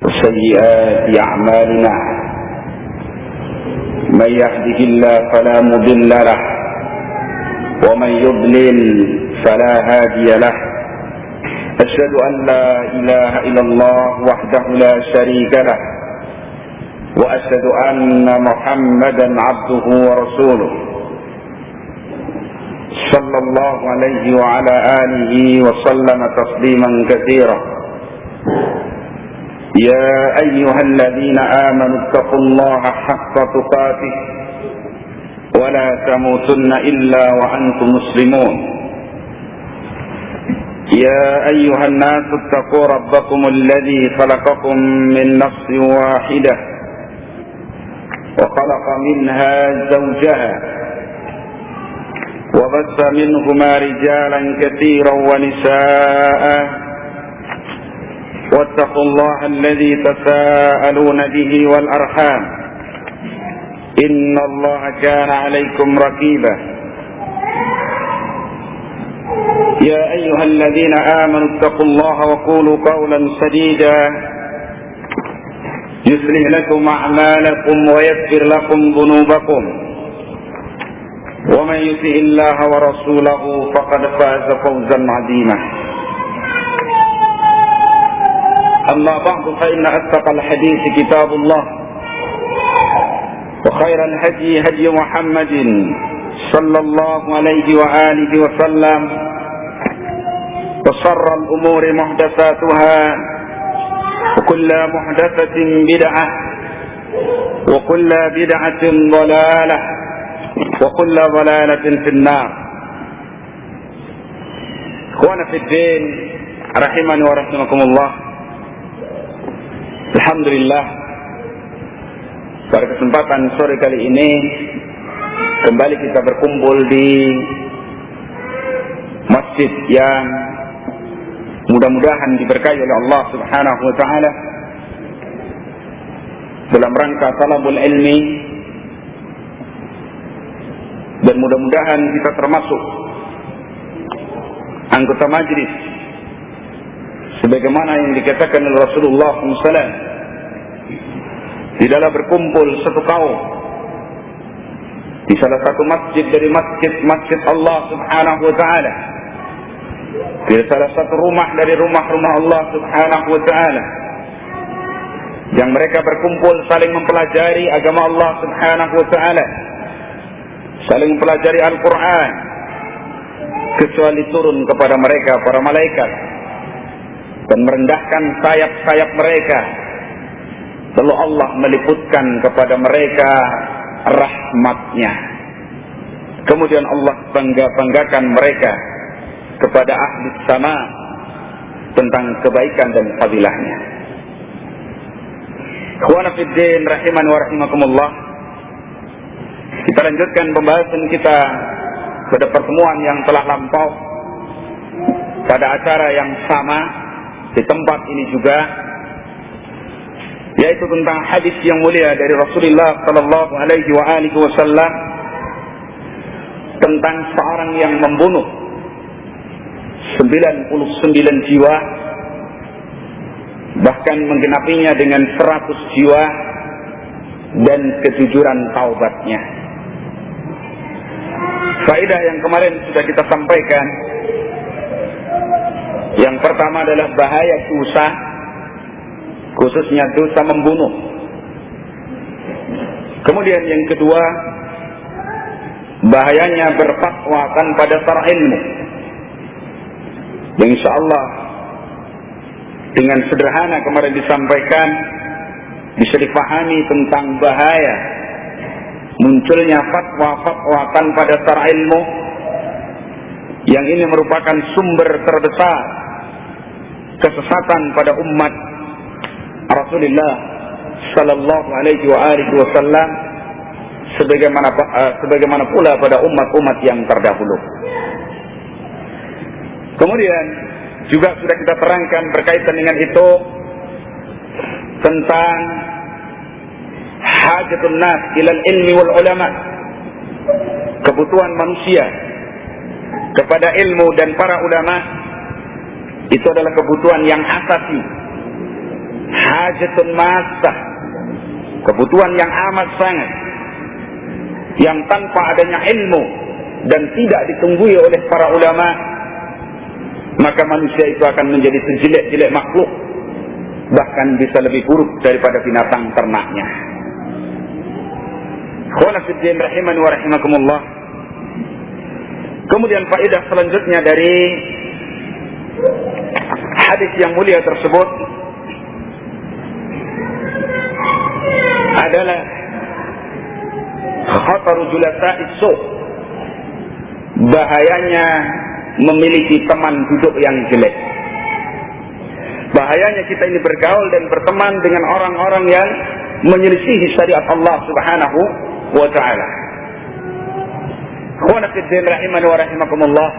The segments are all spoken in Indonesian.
وسيئات أعمالنا من يهده الله فلا مضل له ومن يضلل فلا هادي له أشهد أن لا إله إلا الله وحده لا شريك له وأشهد أن محمدا عبده ورسوله صلى الله عليه وعلى آله وسلم تسليما كثيرا يا أيها الذين آمنوا اتقوا الله حق تقاته ولا تموتن إلا وأنتم مسلمون يا أيها الناس اتقوا ربكم الذي خلقكم من نفس واحدة وخلق منها زوجها وبث منهما رجالا كثيرا ونساء واتقوا الله الذي تساءلون به والأرحام إن الله كان عليكم رقيبا يا أيها الذين آمنوا اتقوا الله وقولوا قولا سديدا يصلح لكم أعمالكم ويغفر لكم ذنوبكم ومن يطع الله ورسوله فقد فاز فوزا عظيما أما بعد فإن أصدق الحديث كتاب الله وخير الهدي هدي محمد صلى الله عليه وآله وسلم وشر الأمور محدثاتها وكل محدثة بدعة وكل بدعة ضلالة وكل ضلالة في النار. Ikhwana fi din, rahimani wa rahimakumullah. Alhamdulillah, pada kesempatan sore kali ini kembali kita berkumpul di masjid yang mudah-mudahan diberkahi oleh Allah Subhanahu wa taala dalam rangka talabul ilmi, dan mudah-mudahan kita termasuk anggota majlis sebagaimana yang dikatakan oleh Rasulullah SAW tidaklah berkumpul satu kaum di salah satu masjid dari masjid Allah Subhanahu wa taala, di salah satu rumah dari rumah-rumah Allah Subhanahu wa taala, yang mereka berkumpul saling mempelajari agama Allah Subhanahu wa taala, saling mempelajari Al-Quran, kecuali turun kepada mereka para malaikat dan merendahkan sayap-sayap mereka, lalu Allah meliputkan kepada mereka rahmat-Nya. Kemudian Allah bangga-banggakan mereka kepada ahli sama tentang kebaikan dan fadilahnya. Ikhwana fid din, rahimani wa rahimakumullah. Kita lanjutkan pembahasan kita pada pertemuan yang telah lampau pada acara yang sama di tempat ini juga, yaitu tentang hadis yang mulia dari Rasulullah sallallahu alaihi wasallam tentang seorang yang membunuh 99 jiwa, bahkan menggenapinya dengan 100 jiwa, dan kejujuran taubatnya. Faedah yang kemarin sudah kita sampaikan, yang pertama adalah bahaya dosa, khususnya dosa membunuh. Kemudian yang kedua, bahayanya berfatwakan pada syara' ilmu. Dan insyaallah dengan sederhana kemarin disampaikan, bisa dipahami tentang bahaya munculnya fatwa-fatwakan pada syara' ilmu, yang ini merupakan sumber terbesar kesesatan pada umat Rasulullah sallallahu alaihi wasallam, sebagaimana pula pada umat-umat yang terdahulu. Kemudian juga sudah kita terangkan berkaitan dengan itu tentang hajatun nas ilal ilmi wal ulama, kebutuhan manusia kepada ilmu dan para ulama. Itu adalah kebutuhan yang asasi, hajatun masah, kebutuhan yang amat sangat, yang tanpa adanya ilmu dan tidak ditunggui oleh para ulama, maka manusia itu akan menjadi sejelek-jelek makhluk, bahkan bisa lebih buruk daripada binatang ternaknya. Ikhwana fiddin rahimani wa rahimakumullah. Kemudian faedah selanjutnya dari hadis yang mulia tersebut adalah khataru julasa'is su', bahayanya memiliki teman duduk yang jelek. Bahayanya kita ini bergaul dan berteman dengan orang-orang yang menyelisihi syariat Allah Subhanahu wa ta'ala. Ikhwana fiddin rahimani wa rahimakumullah.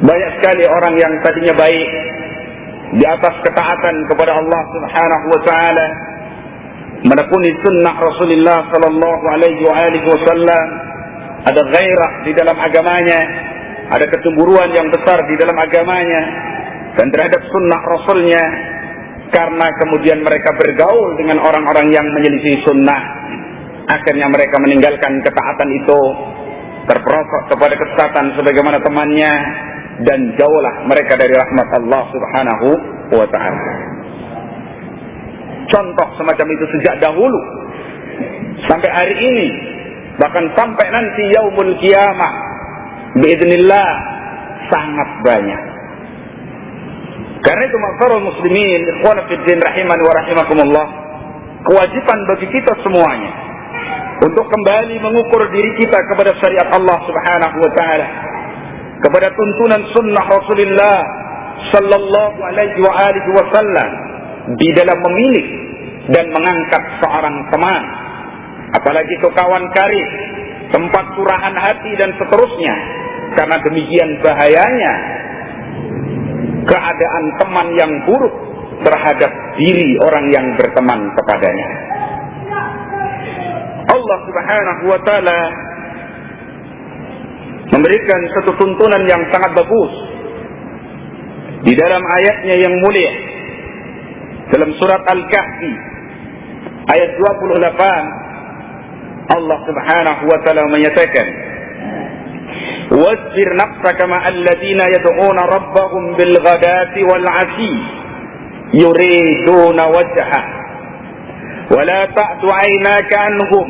Banyak sekali orang yang tadinya baik di atas ketaatan kepada Allah Subhanahu wa ta'ala, menekuni sunnah Rasulullah sallallahu alaihi wasallam, ada ghairah di dalam agamanya, ada kecemburuan yang besar di dalam agamanya dan terhadap sunnah Rasulnya, karena kemudian mereka bergaul dengan orang-orang yang menyelisih sunnah. Akhirnya mereka meninggalkan ketaatan itu, terperosok kepada kesesatan sebagaimana temannya, dan jauhlah mereka dari rahmat Allah Subhanahu wa ta'ala. Contoh semacam itu sejak dahulu sampai hari ini, bahkan sampai nanti yaumul qiyamah biiznillah, sangat banyak. Karena itu ma'asyiral muslimin, ikhwana fiddin rahimani wa rahimakumullah, kewajiban bagi kita semuanya untuk kembali mengukur diri kita kepada syariat Allah Subhanahu wa ta'ala, kepada tuntunan sunnah Rasulullah sallallahu alaihi wasallam di dalam memilih dan mengangkat seorang teman, apalagi itu kawan karib, tempat curahan hati dan seterusnya. Karena demikian bahayanya keadaan teman yang buruk terhadap diri orang yang berteman kepadanya. Allah Subhanahu wa ta'ala memberikan satu tuntunan yang sangat bagus di dalam ayatnya yang mulia dalam surat Al-Kahfi ayat 28. Allah Subhanahu wa ta'ala menyatakan, "Wasbir nafsaka ma'al ladzina yad'una rabbahum bil ghadati wal 'ashi yuriduna wajha wa la ta'du 'aynaka anhum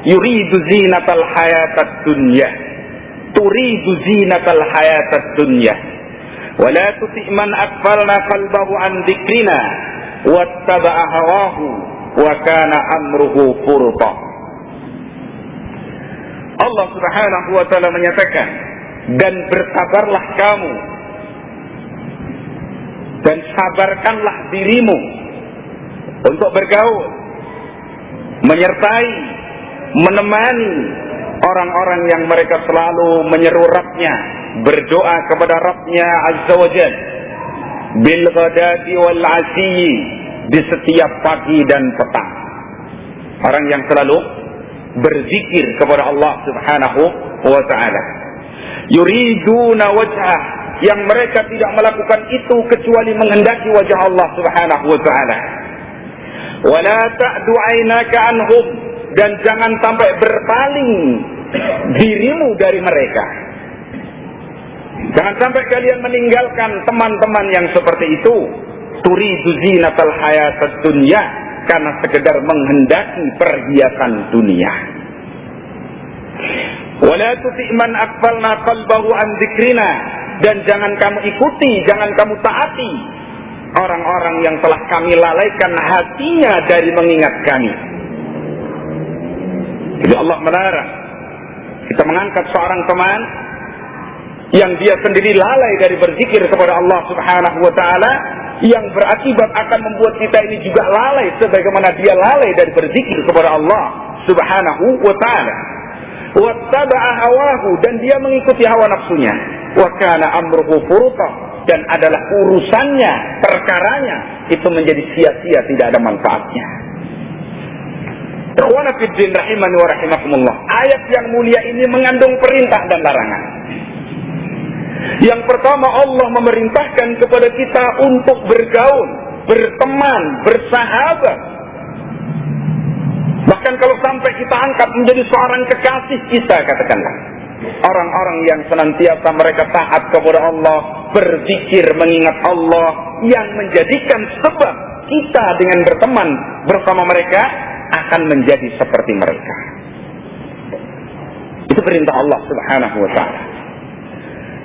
yuridu zinatal hayatad dunya turidu zinatal hayatad dunya wa la tuti' man aghfalna qalbahu an dzikrina wattaba'a hawahu wa kana amruhu furta." Allah Subhanahu wa ta'ala menyatakan, dan bersabarlah kamu dan sabarkanlah dirimu untuk bergaul, menyertai, menemani orang-orang yang mereka selalu menyeru Rabbnya, berdoa kepada Rabbnya Azza wa Jalla bil ghadati wal 'asyi, di setiap pagi dan petang. Orang yang selalu berzikir kepada Allah Subhanahu wa ta'ala. Yuriduna wajhah, yang mereka tidak melakukan itu kecuali menghendaki wajah Allah Subhanahu wa ta'ala. Wala ta'du 'ainaka anhum, dan jangan sampai berpaling dirimu dari mereka. Jangan sampai kalian meninggalkan teman-teman yang seperti itu. Turidu zinatal hayatad dunya, karena sekedar menghendaki perhiasan dunia. Wala tuti' man aghfalna qalbahu an dzikrina, dan jangan kamu ikuti, jangan kamu taati orang-orang yang telah kami lalaikan hatinya dari mengingat kami. Jadi Allah melarang kita mengangkat seorang teman yang dia sendiri lalai dari berzikir kepada Allah Subhanahu wa ta'ala, yang berakibat akan membuat kita ini juga lalai sebagaimana dia lalai dari berzikir kepada Allah Subhanahu wa ta'ala. Wattaba'a hawahu, dan dia mengikuti hawa nafsunya. Wa kana amruhu furta, dan adalah urusannya, perkaranya itu menjadi sia-sia, tidak ada manfaatnya. Ikhwana fiddin rahimani wa rahimakumullah. Ayat yang mulia ini mengandung perintah dan larangan. Yang pertama, Allah memerintahkan kepada kita untuk bergaul berteman, bersahabat. Bahkan kalau sampai kita angkat menjadi seorang kekasih kita, katakanlah. Orang-orang yang senantiasa mereka taat kepada Allah, berzikir mengingat Allah, yang menjadikan sebab kita dengan berteman bersama mereka akan menjadi seperti mereka. Itu perintah Allah Subhanahu wa ta'ala.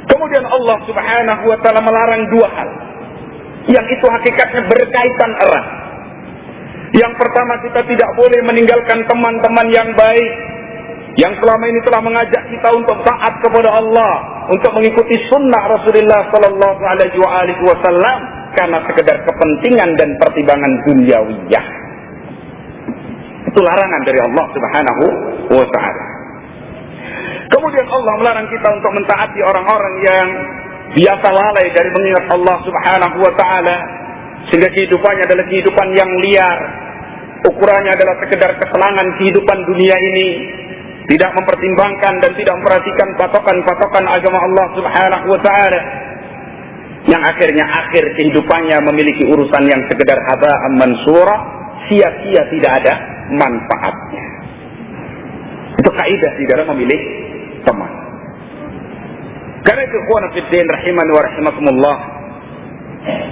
Kemudian Allah Subhanahu wa ta'ala melarang dua hal yang itu hakikatnya berkaitan erat. Yang pertama, kita tidak boleh meninggalkan teman-teman yang baik yang selama ini telah mengajak kita untuk taat kepada Allah, untuk mengikuti sunnah Rasulullah sallallahu alaihi wasallam karena sekedar kepentingan dan pertimbangan duniawiyah. Itu larangan dari Allah Subhanahu wa ta'ala. Kemudian Allah melarang kita untuk mentaati orang-orang yang biasa lalai dari mengingat Allah Subhanahu wa ta'ala, sehingga kehidupannya adalah kehidupan yang liar, ukurannya adalah sekedar kesenangan kehidupan dunia ini, tidak mempertimbangkan dan tidak memperhatikan patokan-patokan agama Allah Subhanahu wa ta'ala, yang akhirnya akhir kehidupannya memiliki urusan yang sekedar haba'an mansura, sia-sia, tidak ada manfaatnya. Itu kaidah di dalam memilih teman. Karena itu ikhwan fillah rahimani wa rahimakumullah,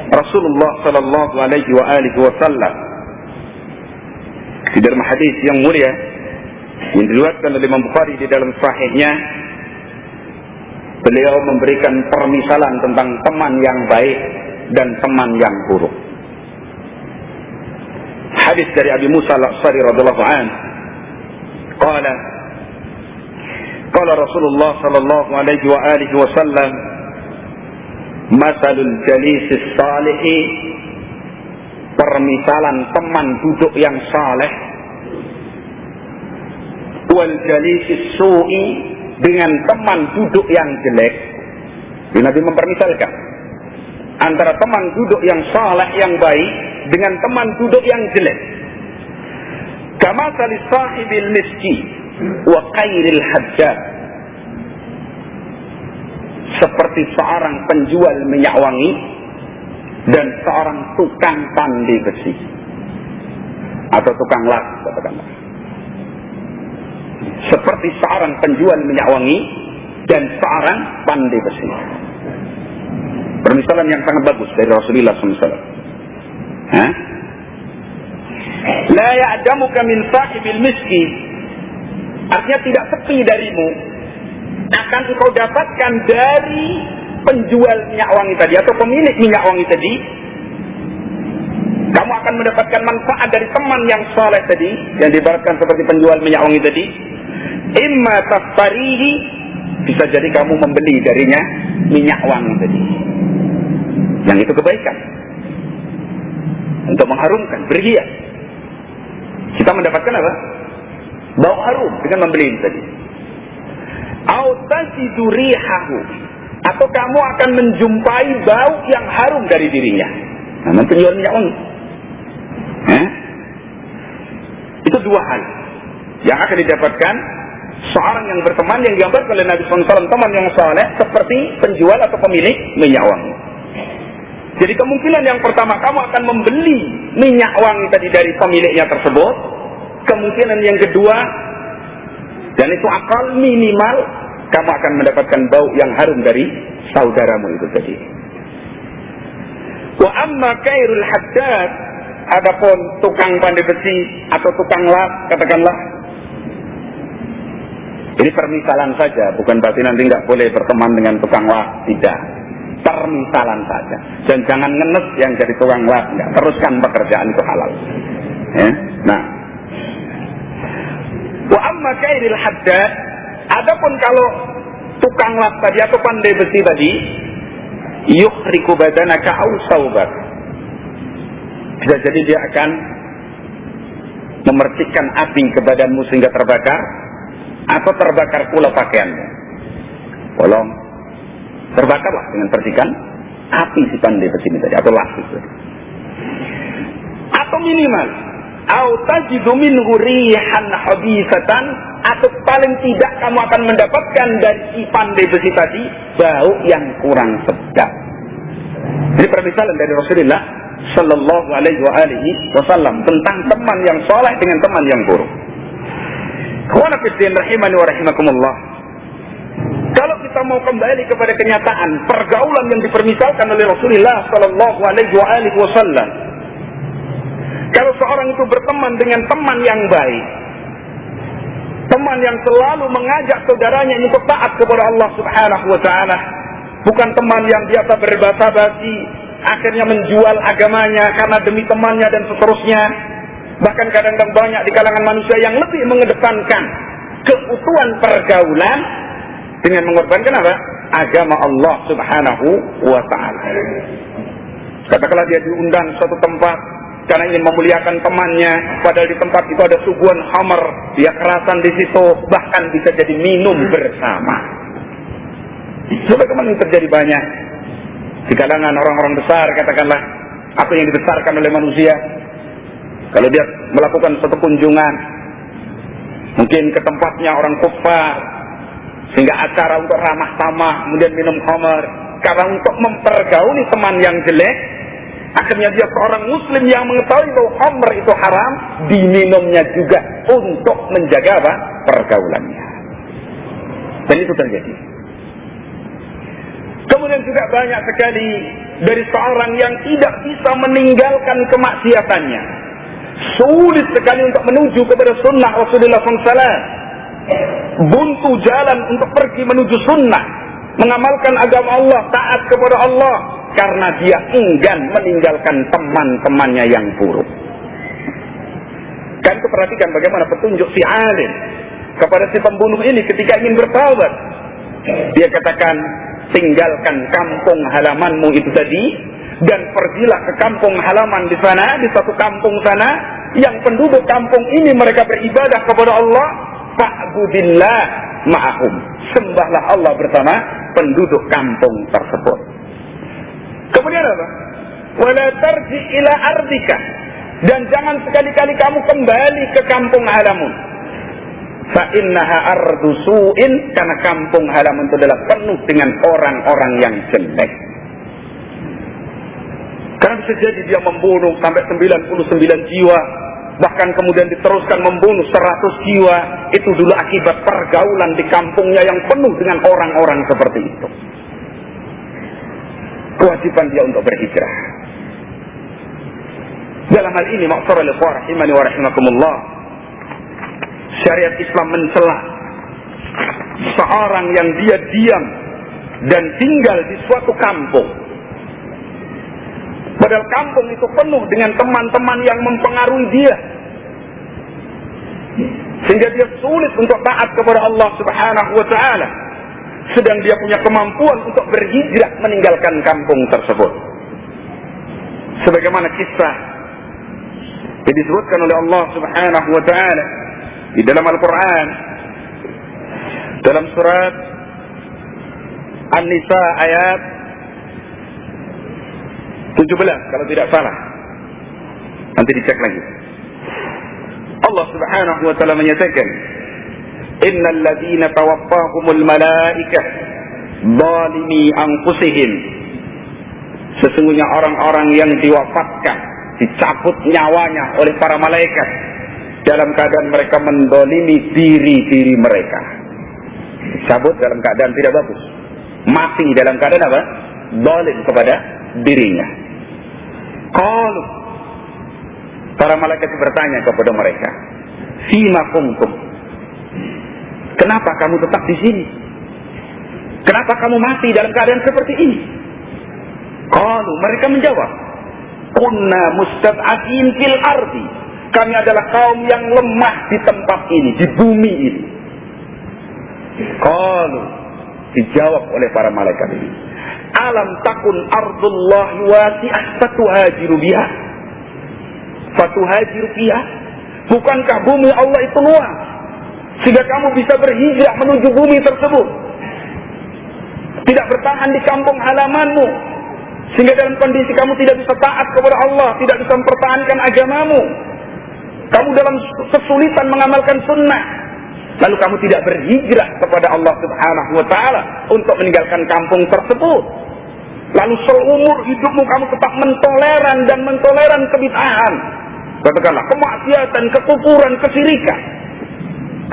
Rasulullah sallallahu alaihi wa alihi wasallam di dalam hadis yang mulia yang diriwayatkan oleh Imam Bukhari di dalam sahihnya, beliau memberikan permisalan tentang teman yang baik dan teman yang buruk. Hadis dari Abi Musa al-Asy'ari radhiyallahu anhu, qala Rasulullah sallallahu alaihi wa alihi wasallam, masalul jalisis salihi, permisalan teman duduk yang saleh, wal jalisis su'i, dengan teman duduk yang jelek. Nabi mempermisalkan antara teman duduk yang saleh, yang baik, dengan teman duduk yang jelek. Kama salis sahibil miski wa khairil hajjat, seperti seorang penjual minyak wangi dan seorang tukang pandai besi atau tukang las, katakanlah. Seperti seorang penjual minyak wangi dan seorang pandai besi. Permisalan yang sangat bagus dari Rasulullah SAW. La ya'damuka min sahibil miski, artinya tidak sepi darimu akan engkau dapatkan dari penjual minyak wangi tadi atau pemilik minyak wangi tadi. Kamu akan mendapatkan manfaat dari teman yang saleh tadi, yang diibaratkan seperti penjual minyak wangi tadi. Imma tastarihi, bisa jadi kamu membeli darinya minyak wangi tadi, yang itu kebaikan untuk mengharumkan, berhias. Kita mendapatkan apa? Bau harum dengan membeli ini tadi. Au tajidu rihahu, atau kamu akan menjumpai bau yang harum dari dirinya. Nah, penjual minyak wangi. Itu dua hal yang akan didapatkan seorang yang berteman, yang digambarkan oleh Nabi SAW, teman yang saleh seperti penjual atau pemilik minyak wangi. Jadi kemungkinan yang pertama, kamu akan membeli minyak wangi tadi dari pemiliknya tersebut. Kemungkinan yang kedua, dan itu akal minimal, kamu akan mendapatkan bau yang harum dari saudaramu itu tadi. Wa amma khairul haddad, adapun tukang pandai besi atau tukang las, katakanlah, ini permisalan saja, bukan berarti nanti nggak boleh berteman dengan tukang las, tidak. Permisalan saja. Dan jangan ngenes yang jadi tukang las, nggak. Teruskan pekerjaan, itu halal. Nah, wa amma khairul haddad, adapun kalau tukang las tadi atau pandai besi tadi, yukhriku badanaka aw saubak, bisa jadi dia akan memercikkan api ke badanmu sehingga terbakar, atau terbakar pula pakaianmu. Tolong terbakarlah dengan percikan api si pandai besi ini tadi atau las itu. Atau minimal au tajidu minhu rihan habisatan, atau paling tidak kamu akan mendapatkan dari si pandai besi tadi bau yang kurang sedap. Ini permisalan dari Rasulullah sallallahu alaihi wasallam tentang teman yang saleh dengan teman yang buruk. Ikhwan fillah rahimani wa rahimakumullah. Kalau kita mau kembali kepada kenyataan pergaulan yang dipermisalkan oleh Rasulullah sallallahu alaihi wasallam, kalau seorang itu berteman dengan teman yang baik, teman yang selalu mengajak saudaranya untuk taat kepada Allah Subhanahu wa taala, bukan teman yang biasa berbasa-basi, akhirnya menjual agamanya karena demi temannya dan seterusnya. Bahkan kadang-kadang banyak di kalangan manusia yang lebih mengedepankan keutuhan pergaulan dengan mengorbankan apa? Agama Allah Subhanahu wa taala. Katakanlah dia diundang suatu tempat karena ingin memuliakan temannya, padahal di tempat itu ada suguhan khamar, dia kerasan di situ, bahkan bisa jadi minum bersama. Sebagaimana yang terjadi banyak di kalangan orang-orang besar, katakanlah apa yang dibesarkan oleh manusia. Kalau dia melakukan suatu kunjungan, mungkin ke tempatnya orang kufar, sehingga acara untuk ramah tamah, kemudian minum khamar, karena untuk mempergauli teman yang jelek, akhirnya dia seorang muslim yang mengetahui bahwa khamr itu haram, diminumnya juga untuk menjaga apa? Pergaulannya. Dan itu terjadi. Kemudian juga banyak sekali dari seorang yang tidak bisa meninggalkan kemaksiatannya, sulit sekali untuk menuju kepada sunnah Rasulullah SAW, buntu jalan untuk pergi menuju sunnah, mengamalkan agama Allah, taat kepada Allah, karena dia enggan meninggalkan teman-temannya yang buruk. Kan perhatikan bagaimana petunjuk si alim kepada si pembunuh ini ketika ingin bertaubat. Dia katakan, tinggalkan kampung halamanmu itu tadi, dan pergilah ke kampung halaman di sana, di satu kampung sana, yang penduduk kampung ini mereka beribadah kepada Allah, fa'budillah ma'ahum, sembahlah Allah bersama penduduk kampung tersebut. Kemudian apa? Wala tarji ila ardika, dan jangan sekali-kali kamu kembali ke kampung halamun. Fa innaha ardu su'in, karena kampung halaman itu adalah penuh dengan orang-orang yang jelek. Karena bisa jadi dia membunuh sampai 99 jiwa, bahkan kemudian diteruskan membunuh 100 jiwa. Itu dulu akibat pergaulan di kampungnya yang penuh dengan orang-orang seperti itu. Kewajiban dia untuk berhijrah. Dalam hal ini, ma'asyiral ikhwah rahimani wa rahimakumullah, syariat Islam mencela seorang yang dia diam dan tinggal di suatu kampung, padahal kampung itu penuh dengan teman-teman yang mempengaruhi dia, sehingga dia sulit untuk taat kepada Allah Subhanahu wa ta'ala, sedang dia punya kemampuan untuk berhijrah meninggalkan kampung tersebut. Sebagaimana kisah yang disebutkan oleh Allah Subhanahu wa ta'ala di dalam Al-Quran, dalam surat An-Nisa ayat 17 kalau tidak salah, nanti dicek lagi. Allah Subhanahu wa ta'ala menyatakan, innal ladzina tawaffahumul malaikah zalimi anfusihim, sesungguhnya orang-orang yang diwafatkan, dicabut nyawanya oleh para malaikat dalam keadaan mereka mendolimi diri-diri mereka. Dicabut dalam keadaan tidak bagus, mati dalam keadaan apa? Zalim kepada dirinya. Qalu, para malaikat bertanya kepada mereka, fima kuntum, kenapa kamu tetap di sini? Kenapa kamu mati dalam keadaan seperti ini? Qalu, mereka menjawab, kunna mustad'afin fil ardi, kami adalah kaum yang lemah di tempat ini, di bumi ini. Qalu, dijawab oleh para malaikat ini, alam takun ardullahi wasi'ah fatuhajiru biha, fatuhajiru biha, bukankah bumi Allah itu luas sehingga kamu bisa berhijrah menuju bumi tersebut, tidak bertahan di kampung halamanmu, sehingga dalam kondisi kamu tidak bisa taat kepada Allah, tidak bisa mempertahankan agamamu, kamu dalam kesulitan mengamalkan sunnah, lalu kamu tidak berhijrah kepada Allah Subhanahu wa ta'ala untuk meninggalkan kampung tersebut. lalu seumur hidupmu kamu tetap mentoleran kebid'ahan, katakanlah kemaksiatan, kekufuran, kesyirikan,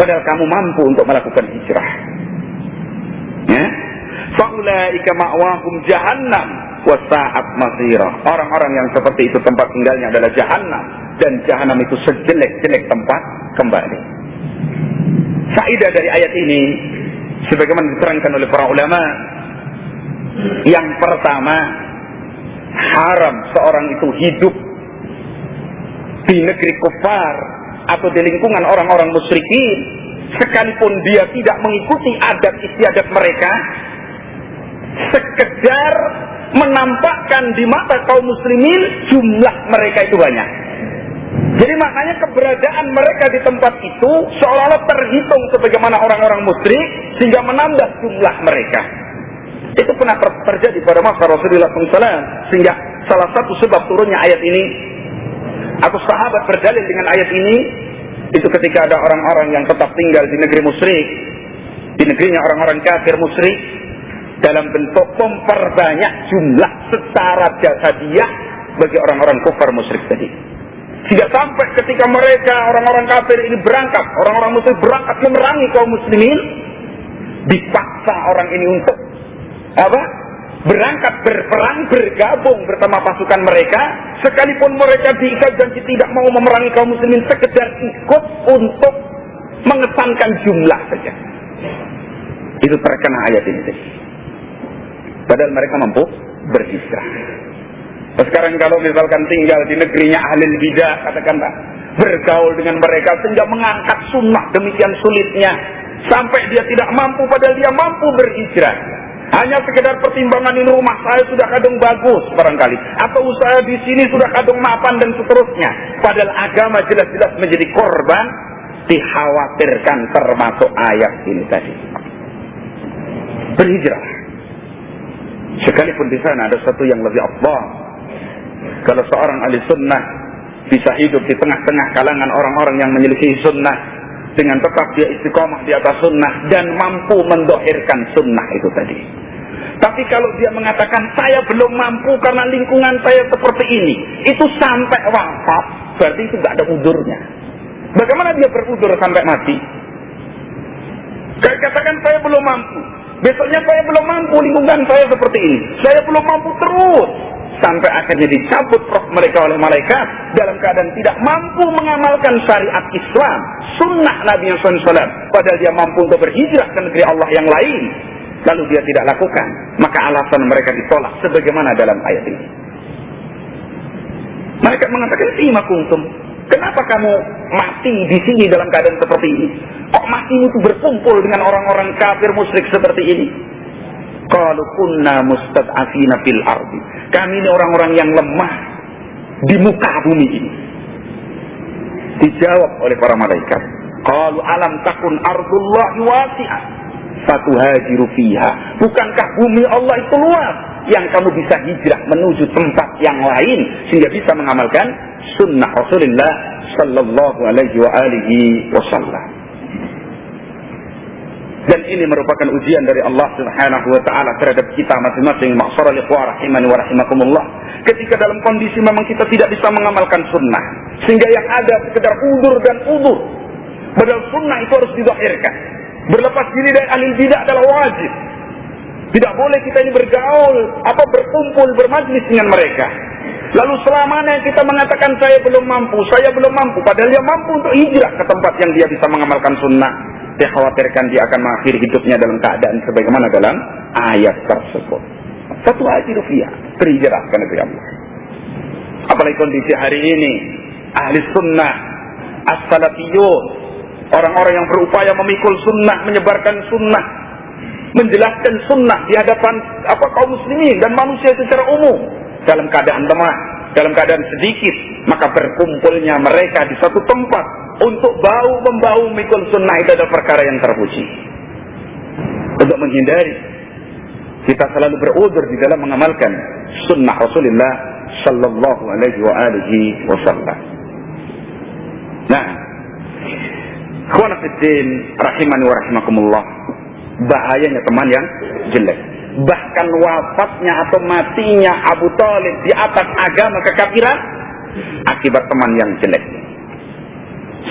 padahal kamu mampu untuk melakukan hijrah. Ya, faulaika ma'wahum jahannam wa sa'at masira. Orang-orang yang seperti itu tempat tinggalnya adalah jahannam, dan jahannam itu sejelek-jelek tempat kembali. Faedah dari ayat ini sebagaimana diterangkan oleh para ulama, yang pertama, haram seorang itu hidup di negeri kufar atau di lingkungan orang-orang musyrikin, sekalipun dia tidak mengikuti adat istiadat mereka, sekedar menampakkan di mata kaum muslimin jumlah mereka itu banyak. Jadi maknanya keberadaan mereka di tempat itu seolah-olah terhitung sebagaimana orang-orang musyrik, sehingga menambah jumlah mereka. Itu pernah terjadi pada masa Rasulullah SAW, sehingga salah satu sebab turunnya ayat ini, atau sahabat berdalil dengan ayat ini, itu ketika ada orang-orang yang tetap tinggal di negeri musyrik, di negerinya orang-orang kafir musyrik, dalam bentuk memperbanyak jumlah secara jasadiah bagi orang-orang kufar musyrik tadi. Sehingga sampai ketika mereka, orang-orang kafir ini berangkat, orang-orang musyrik berangkat memerangi kaum muslimin, dipaksa orang ini untuk berangkat berperang, bergabung bersama pasukan mereka, sekalipun mereka diikat dan tidak mau memerangi kaum muslimin, sekedar ikut untuk mengesankan jumlah saja. Itu terkena ayat ini. Padahal mereka mampu berhijrah. Sekarang kalau misalkan tinggal di negerinya ahli bidah, katakanlah, bergaul dengan mereka sehingga mengangkat sunnah demikian sulitnya, sampai dia tidak mampu, padahal dia mampu berhijrah. Hanya sekedar pertimbangan, ini rumah saya sudah kadung bagus barangkali, atau usaha di sini sudah kadung mapan dan seterusnya. Padahal agama jelas-jelas menjadi korban, dikhawatirkan termasuk ayat ini tadi. Berhijrah. Sekalipun di sana ada satu yang lebih afdal. Kalau seorang ahli sunnah bisa hidup di tengah-tengah kalangan orang-orang yang menyelisihi sunnah, dengan tetap dia istiqomah di atas sunnah dan mampu mendohirkan sunnah itu tadi. Tapi kalau dia mengatakan saya belum mampu karena lingkungan saya seperti ini, itu sampai wafat, berarti itu tidak ada udurnya. Bagaimana dia berudur sampai mati? Katakan saya belum mampu, besoknya saya belum mampu, lingkungan saya seperti ini, saya belum mampu, terus sampai akhirnya dicabut roh mereka oleh malaikat dalam keadaan tidak mampu mengamalkan syariat Islam, sunnah Nabi SAW, padahal dia mampu untuk berhijrah ke negeri Allah yang lain, lalu dia tidak lakukan, maka alasan mereka ditolak sebagaimana dalam ayat ini. Mereka mengatakan, "Ima kuntum, kenapa kamu mati di sini dalam keadaan seperti ini? Kok matimu itu berkumpul dengan orang-orang kafir musyrik seperti ini?" Qalu kunna mustad'afina fil ardi. Kami ini orang-orang yang lemah di muka bumi ini. Dijawab oleh para malaikat, qalu alam takun ardullahi wasi'ah fatuhajiru fiha. Bukankah bumi Allah itu luas yang kamu bisa hijrah menuju tempat yang lain sehingga bisa mengamalkan sunnah Rasulullah sallallahu alaihi wa alihi wasallam. Dan ini merupakan ujian dari Allah Subhanahu wa taala terhadap kita masing-masing, ma'syaral ikhwah rahimani wa rahimakumullah. Ketika dalam kondisi memang kita tidak bisa mengamalkan sunnah, sehingga yang ada sekedar udzur dan udzur. Padahal sunnah itu harus dizahirkan. Berlepas diri dari ahli bidah adalah wajib. Tidak boleh kita ini bergaul, berkumpul, bermajlis dengan mereka. Lalu selamanya kita mengatakan saya belum mampu, padahal dia mampu untuk hijrah ke tempat yang dia bisa mengamalkan sunnah. Dikhawatirkan dia akan mengakhiri hidupnya dalam keadaan sebagaimana dalam ayat tersebut. Satu haji rupiah, berhijrah ke negeri Allah. Apalagi kondisi hari ini, ahli sunnah, as-salafiyun, orang-orang yang berupaya memikul sunnah, menyebarkan sunnah, menjelaskan sunnah di hadapan kaum muslimin dan manusia secara umum, dalam keadaan lemah, dalam keadaan sedikit, maka berkumpulnya mereka di satu tempat untuk bahu-membahu mikul sunnah itu adalah perkara yang terpuji. Untuk menghindari kita selalu berudzur di dalam mengamalkan sunnah Rasulullah sallallahu alaihi wa alihi wasallam. Nah, ikhwan fillah rahimani wa rahimakumullah, bahayanya teman yang jelek. bahkan wafatnya atau matinya Abu Thalib di atas agama kekafiran akibat teman yang jelek.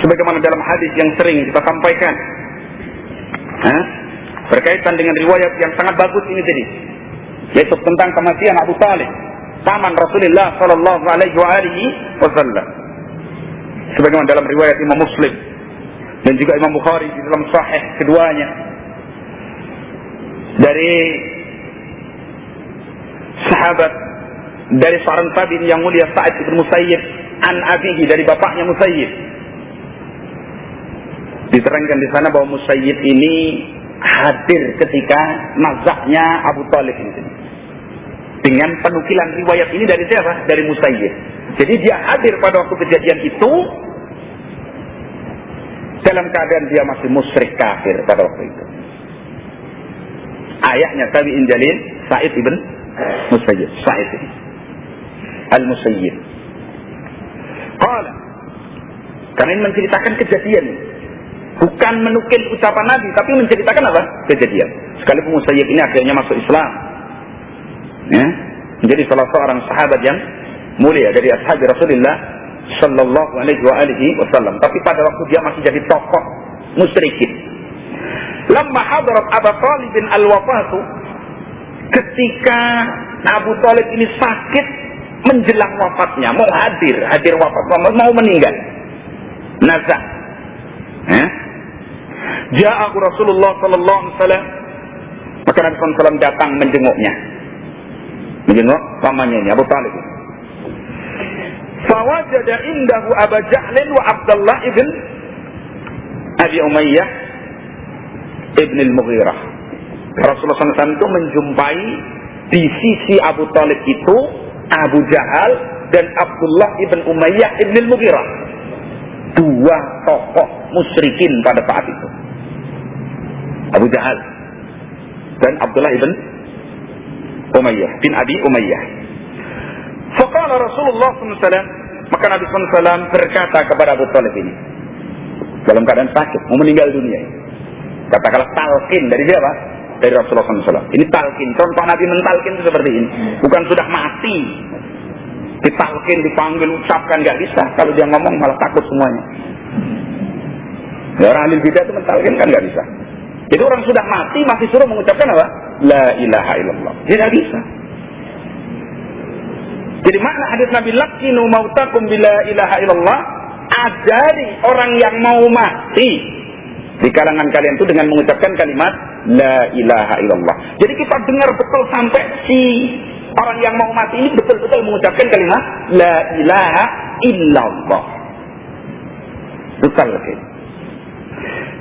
Sebagaimana dalam hadis yang sering kita sampaikan, berkaitan dengan riwayat yang sangat bagus ini tadi, yaitu tentang kematian Abu Thalib, paman Rasulullah Sallallahu Alaihi Wasallam. Sebagaimana dalam riwayat Imam Muslim dan juga Imam Bukhari di dalam Sahih keduanya dari sahabat, dari seorang tabi'in yang mulia Sa'id bin Musayyib an abihi, dari bapaknya Musayyib. Diterangkan di sana bahwa Musayyib ini hadir ketika nazaknya Abu Thalib ini. Dengan penukilan riwayat ini dari siapa? Dari Musayyib. Jadi dia hadir pada waktu kejadian itu dalam keadaan dia masih musyrik kafir pada waktu itu. Ayahnya tabi'in jalil Sa'id ibn Musayyib, Sa'id Al-Musayyib. Qala, karena ini menceritakan kejadian, bukan menukil ucapan Nabi, tapi menceritakan apa? Kejadian. Sekalipun Musayyib ini akhirnya masuk Islam, menjadi salah seorang sahabat yang mulia dari ashab Rasulullah Sallallahu Alaihi Wasallam. Tapi pada waktu dia masih jadi tokoh musyrikin. Lamma hadarat Abu Thalib bin al-wafatu, ketika Abu Thalib ini sakit menjelang wafatnya, mau hadir wafat, mau meninggal, nazak. Ja'ahu Rasulullah Sallallahu Alaihi Wasallam, maka Nabi SAW datang menjenguk pamannya ini Abu Thalib. Fawajada indahu Abu Jahl wa Abdullah ibn Abi Umayyah ibn al-Mughirah. Rasulullah SAW itu menjumpai di sisi Abu Thalib itu Abu Jahal dan Abdullah ibn Umayyah ibn al-Mughirah, dua tokoh musyrikin pada saat itu. Abu Jahal dan Abdullah ibn Umayyah bin Abi Umayyah. Faqala Rasulullah SAW, maka Nabi SAW berkata kepada Abu Thalib ini dalam keadaan sakit, mau meninggal dunia, katakanlah talqin dari siapa? Dari Rasulullah SAW. Ini talqin. Contoh Nabi mentalqin itu seperti ini, bukan sudah mati ditalqin, dipanggil, ucapkan, nggak bisa. Kalau dia ngomong malah takut semuanya. Ya, orang ahli bidah itu mentalqin kan nggak bisa. Jadi orang sudah mati masih suruh mengucapkan apa? La ilaha illallah. Tidak bisa. Jadi makna hadis Nabi laqinu mautakum bila ilaha illallah, ajari orang yang mau mati di kalangan kalian itu dengan mengucapkan kalimat la ilaha illallah. Jadi kita dengar betul sampai si orang yang mau mati ini betul-betul mengucapkan kalimat la ilaha illallah. Betul lagi.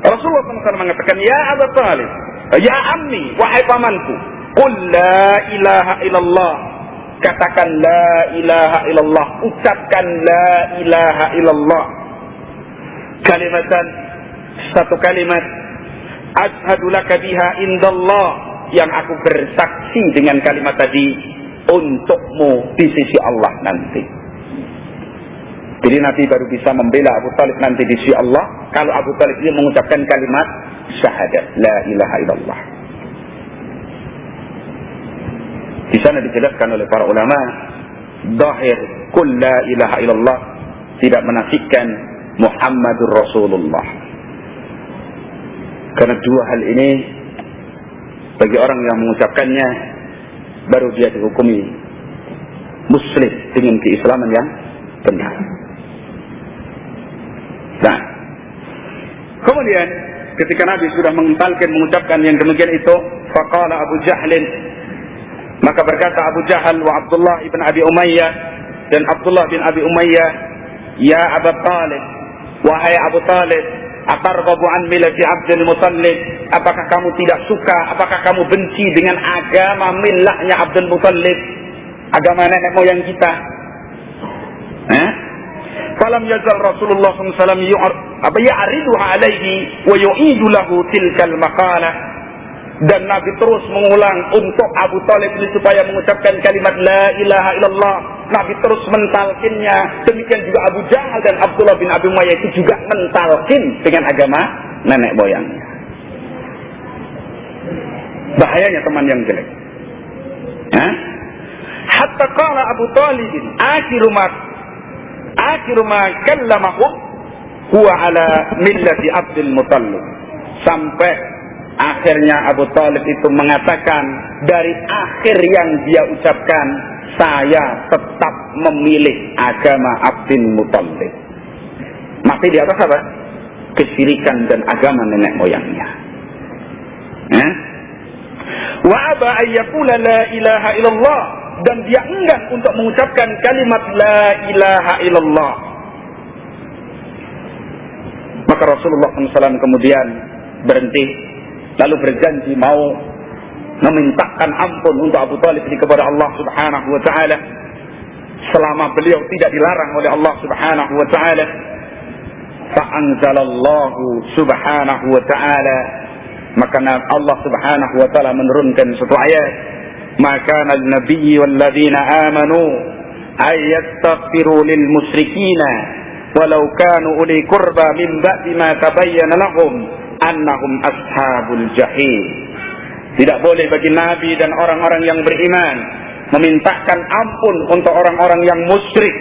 Rasulullah SAW mengatakan, ya Abu Thalib, ya ammi, wahai pamanku, qul la ilaha illallah, katakan la ilaha illallah, ucapkan la ilaha illallah. Kalimatan, satu kalimat, ashhadu laka biha indallah, yang aku bersaksi dengan kalimat tadi untukmu di sisi Allah nanti. Jadi Nabi baru bisa membela Abu Thalib nanti di sisi Allah kalau Abu Thalib ini mengucapkan kalimat syahadat la ilaha illallah. Di sana dijelaskan oleh para ulama, zahir kul la ilaha illallah tidak menafikan Muhammadur Rasulullah. Karena dua hal ini bagi orang yang mengucapkannya baru dia dihukumi muslim dengan keislaman yang benar. Nah, kemudian ketika Nabi sudah mengucapkan yang demikian itu, faqala Abu Jahlin, maka berkata Abu Jahal wa Abdullah ibn Abi Umayyah dan Abdullah bin Abi Umayyah, ya Abu Thalib, wahai Abu Thalib, atarghabu an millati Abdul Muttalib, apakah kamu tidak suka, apakah kamu benci dengan agama millahnya Abdul Muttalib, agama nenek moyang kita? Falam yazal Rasulullah SAW ya'riduha alaihi wa yu'idu lahu tilkal maqalah, dan Nabi terus mengulang untuk Abu Thalib ini supaya mengucapkan kalimat la ilaha illallah. Nabi terus mentalkinnya. Demikian juga Abu Jahal dan Abdullah bin Abi Umayyah itu juga mentalkin dengan agama nenek moyangnya. Bahayanya teman yang jelek. Hatta qala Abu Talib akhiru ma kallamahu huwa ala millati Abdul Muttalib. Sampai akhirnya Abu Talib itu mengatakan, dari akhir yang dia ucapkan, saya tetap memilih agama Abdul Muttalib. Masih di atas apa? Kesyirikan dan agama nenek moyangnya. Wa aba ayyakula la ilaha illallah, dan dia enggan untuk mengucapkan kalimat la ilaha illallah. Maka Rasulullah SAW kemudian berhenti, lalu berjanji mau memintakan ampun untuk Abu Talib ini kepada Allah Subhanahu wa taala selama beliau tidak dilarang oleh Allah Subhanahu wa taala. Fa'anzalallahu Subhanahu wa taala, maka Allah Subhanahu wa taala menurunkan satu ayat, maka an-nabiyyi walladzina amanu ay yastaghfiru lil musyrikina walau kanu uli qurba min ba'di ma tabayyana lahum annahum ashabul jahim. Tidak boleh bagi nabi dan orang-orang yang beriman memintakan ampun untuk orang-orang yang musyrik,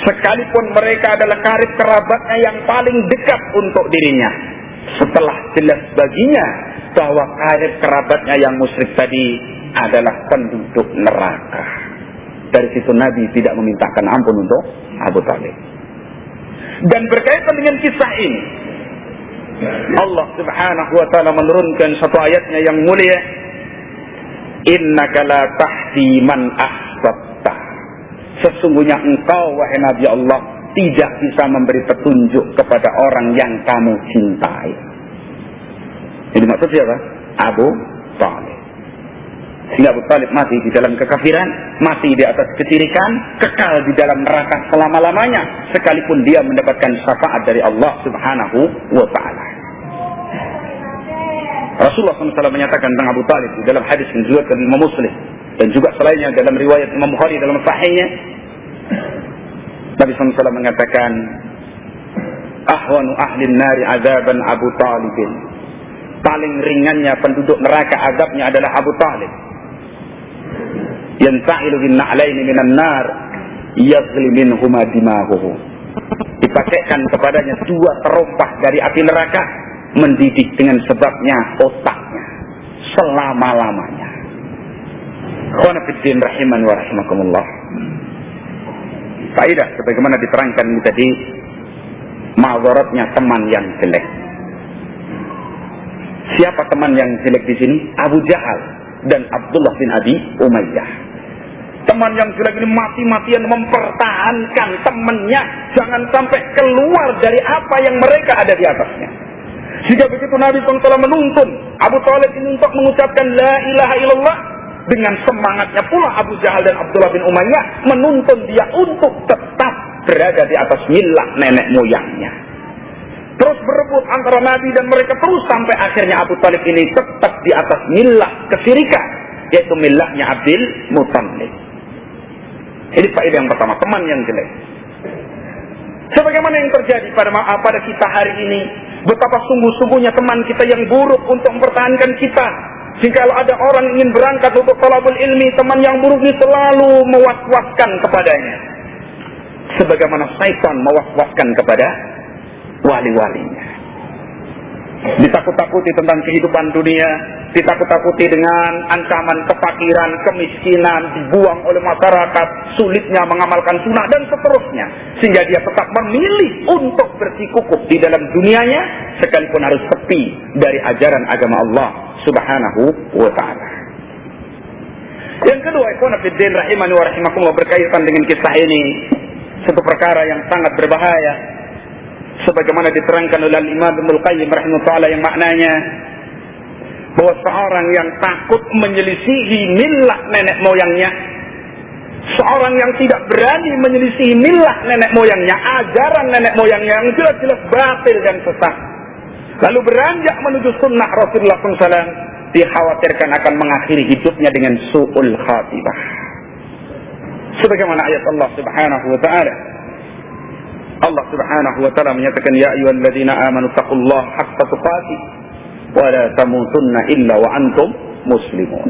sekalipun mereka adalah karib kerabatnya yang paling dekat untuk dirinya, setelah jelas baginya bahwa karib kerabatnya yang musyrik tadi adalah penduduk neraka. Dari situ Nabi tidak memintakan ampun untuk Abu Talib. Dan berkaitan dengan kisah ini, Allah Subhanahu wa taala menurunkan satu ayatnya yang mulia, innaka la tahdi man ahbabta. Sesungguhnya engkau wahai Nabi Allah tidak bisa memberi petunjuk kepada orang yang kamu cintai. Jadi maksud siapa? Abu Talib. Sehingga Abu Talib masih di dalam kekafiran, masih di atas kesyirikan, kekal di dalam neraka selama-lamanya, sekalipun dia mendapatkan syafaat dari Allah Subhanahu wa ta'ala. Rasulullah SAW menyatakan tentang Abu Talib di dalam hadis yang diriwayatkan Imam Muslim dan juga selainnya dalam riwayat Imam Bukhari dalam sahihnya. Nabi SAW mengatakan, ahwanu ahlin nari azaban Abu Talibin. Paling ringannya penduduk neraka azabnya adalah Abu Talib. Yanta'ilu bin na'laini minan nar yazli minhuma dimahuhu. Dipakaikan kepadanya dua terompah dari api neraka, mendidih dengan sebabnya otaknya selama-lamanya. Khana fiddin rahiman wa rahimakumullah. Faedah sebagaimana diterangkan tadi, madaratnya teman yang jelek. Siapa teman yang jelek di sini? Abu Jahal dan Abdullah bin Abi Umayyah. Teman yang jelek ini mati-matian mempertahankan temannya jangan sampai keluar dari apa yang mereka ada di atasnya. Sehingga begitu Nabi SAW menuntun Abu Talib ini untuk mengucapkan la ilaha illallah, dengan semangatnya pula Abu Jahal dan Abdullah bin Umayyah menuntun dia untuk tetap berada di atas millah nenek moyangnya. Terus berebut antara Nabi dan mereka terus sampai akhirnya Abu Talib ini tetap di atas millah kesyirikan, yaitu millahnya Abdul Muttalib. Ini faedah yang pertama, teman yang jelek. Sebagaimana yang terjadi pada kita hari ini, betapa sungguh-sungguhnya teman kita yang buruk untuk mempertahankan kita. Jika kalau ada orang ingin berangkat untuk thalabul ilmi, teman yang buruk ini selalu mewaswaskan kepadanya. Sebagaimana syaitan mewaswaskan kepada wali-walinya. Ditakut-takuti tentang kehidupan dunia, ditakut-takuti dengan ancaman kefakiran, kemiskinan, dibuang oleh masyarakat, sulitnya mengamalkan sunnah dan seterusnya, sehingga dia tetap memilih untuk bersikukuh di dalam dunianya sekalipun harus sepi dari ajaran agama Allah Subhanahu wa ta'ala. Yang kedua, ikhwan fillah rahimani wa rahimakumullah, berkaitan dengan kisah ini, satu perkara yang sangat berbahaya sebagaimana diterangkan oleh Imam Ibnu Qayyim rahimahullah, yang maknanya bahwa seorang yang takut menyelisihi millah nenek moyangnya, seorang yang tidak berani menyelisihi millah nenek moyangnya, ajaran nenek moyangnya yang jelas-jelas batil dan sesat, lalu beranjak menuju sunnah Rasulullah SAW, dikhawatirkan akan mengakhiri hidupnya dengan su'ul khatibah. Sebagaimana ayat Allah Subhanahu wa ta'ala, Allah Subhanahu wa ta'ala menyatakan, ya ayyuhalladzina amanu taqullaha haqqa tuqatih wa la tamutunna illa wa antum muslimun.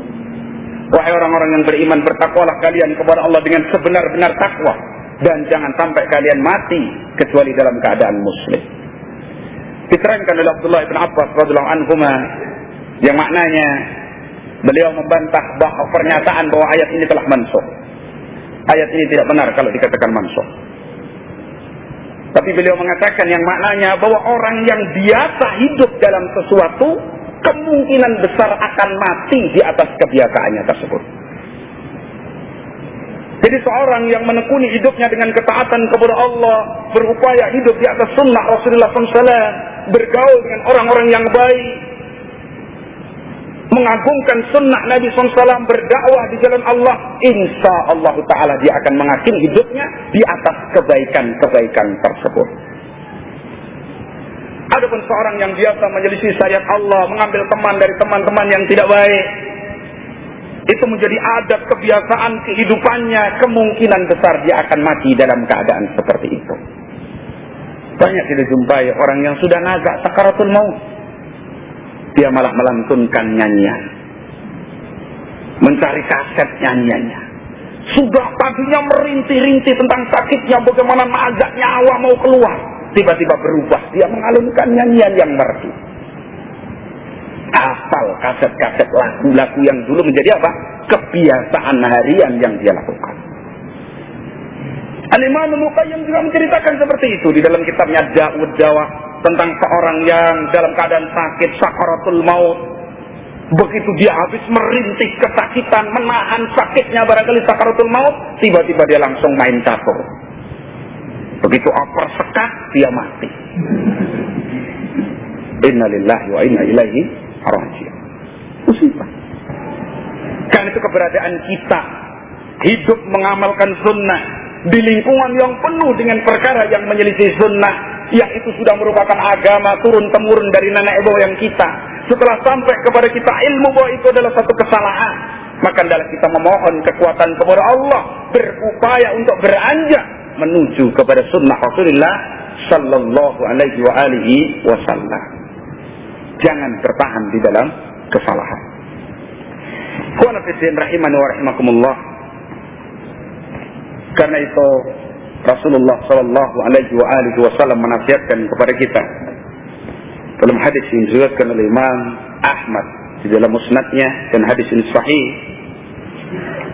Wahai orang-orang yang beriman, bertakwalah kalian kepada Allah dengan sebenar-benar takwa, dan jangan sampai kalian mati kecuali dalam keadaan muslim. Diterangkan oleh Abdullah bin Abbas radhiyallahu anhuma yang maknanya beliau membantah bahwa pernyataan bahwa ayat ini telah mansukh. Ayat ini tidak benar kalau dikatakan mansukh. Tapi beliau mengatakan yang maknanya bahwa orang yang biasa hidup dalam sesuatu kemungkinan besar akan mati di atas kebiasaannya tersebut. Jadi seorang yang menekuni hidupnya dengan ketaatan kepada Allah, berupaya hidup di atas sunnah Rasulullah SAW, bergaul dengan orang-orang yang baik, mengagungkan sunnah Nabi SAW, berdakwah di jalan Allah, insya Allah Ta'ala dia akan mengakhiri hidupnya di atas kebaikan-kebaikan tersebut. Adapun seorang yang biasa menyelisih syariat Allah, mengambil teman dari teman-teman yang tidak baik, itu menjadi adat kebiasaan kehidupannya, kemungkinan besar dia akan mati dalam keadaan seperti itu. Banyak kita jumpai orang yang sudah nazak sakaratul maut, dia malah melantunkan nyanyian, mencari kaset nyanyiannya. Sudah tadinya merintih-rintih tentang sakitnya, bagaimana nazak nyawa mau keluar, tiba-tiba berubah, dia mengalunkan nyanyian yang merdu. Hafal kaset-kaset lagu-lagu yang dulu menjadi apa? Kebiasaan harian yang dia lakukan. Al-Imam Ibnu Qayyim juga menceritakan seperti itu di dalam kitabnya Da'ud Dawa, tentang seorang yang dalam keadaan sakit, sakaratul maut. Begitu dia habis merintih kesakitan, menahan sakitnya barangkali sakaratul maut, tiba-tiba dia langsung main catur. Begitu oper sekat, dia mati. Inna lillahi wa inna ilaihi raji'un. Musibah. Karena itu keberadaan kita hidup mengamalkan sunnah di lingkungan yang penuh dengan perkara yang menyelisih sunnah, yang itu sudah merupakan agama turun-temurun dari nenek moyang kita. Setelah sampai kepada kita ilmu bahwa itu adalah satu kesalahan, maka adalah kita memohon kekuatan kepada Allah, berupaya untuk beranjak menuju kepada sunnah Rasulullah sallallahu alaihi wasallam. Jangan bertahan di dalam kesalahan. Ikhwan fillah rahimani wa rahimakumullah. Karena itu Rasulullah sallallahu alaihi wasallam menasihatkan kepada kita dalam hadis yang diriwayatkan oleh Imam Ahmad di dalam musnadnya, dan hadis ini sahih,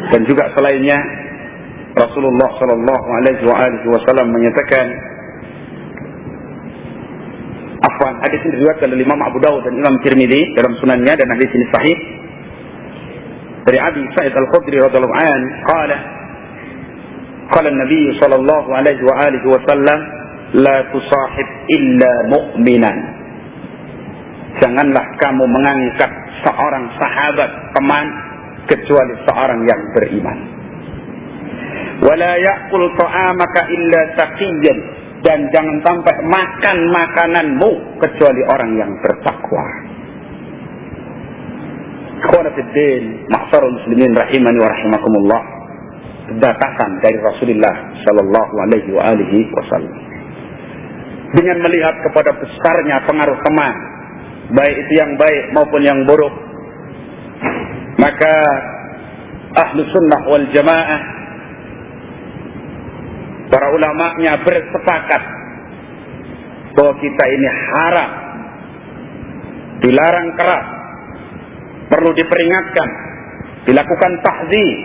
dan juga selainnya Rasulullah sallallahu alaihi wasallam menyatakan, hadis ini diriwayatkan oleh Imam Abu Dawud dan Imam Tirmidzi dalam sunannya, dan hadis ini sahih dari Abi Sa'id Al-Khudri radhiyallahu anhu, qala an-nabi sallallahu alaihi wasallam, la tusahib illa mu'minan. Janganlah kamu mengangkat seorang sahabat teman kecuali seorang yang beriman. Wala ya'kul ta'amaka illa taqiyyun, dan jangan sampai makan makananmu kecuali orang yang bertakwa. Ikhwanafiddin, ma'syarul muslimin rahimani wa rahimakumullah. Batasan dari Rasulullah sallallahu alaihi wasallam. Dengan melihat kepada besarnya pengaruh teman, baik itu yang baik maupun yang buruk, maka ahlu sunnah wal jamaah, para ulama'nya bersepakat bahwa kita ini haram, dilarang keras, perlu diperingatkan, dilakukan tahdzir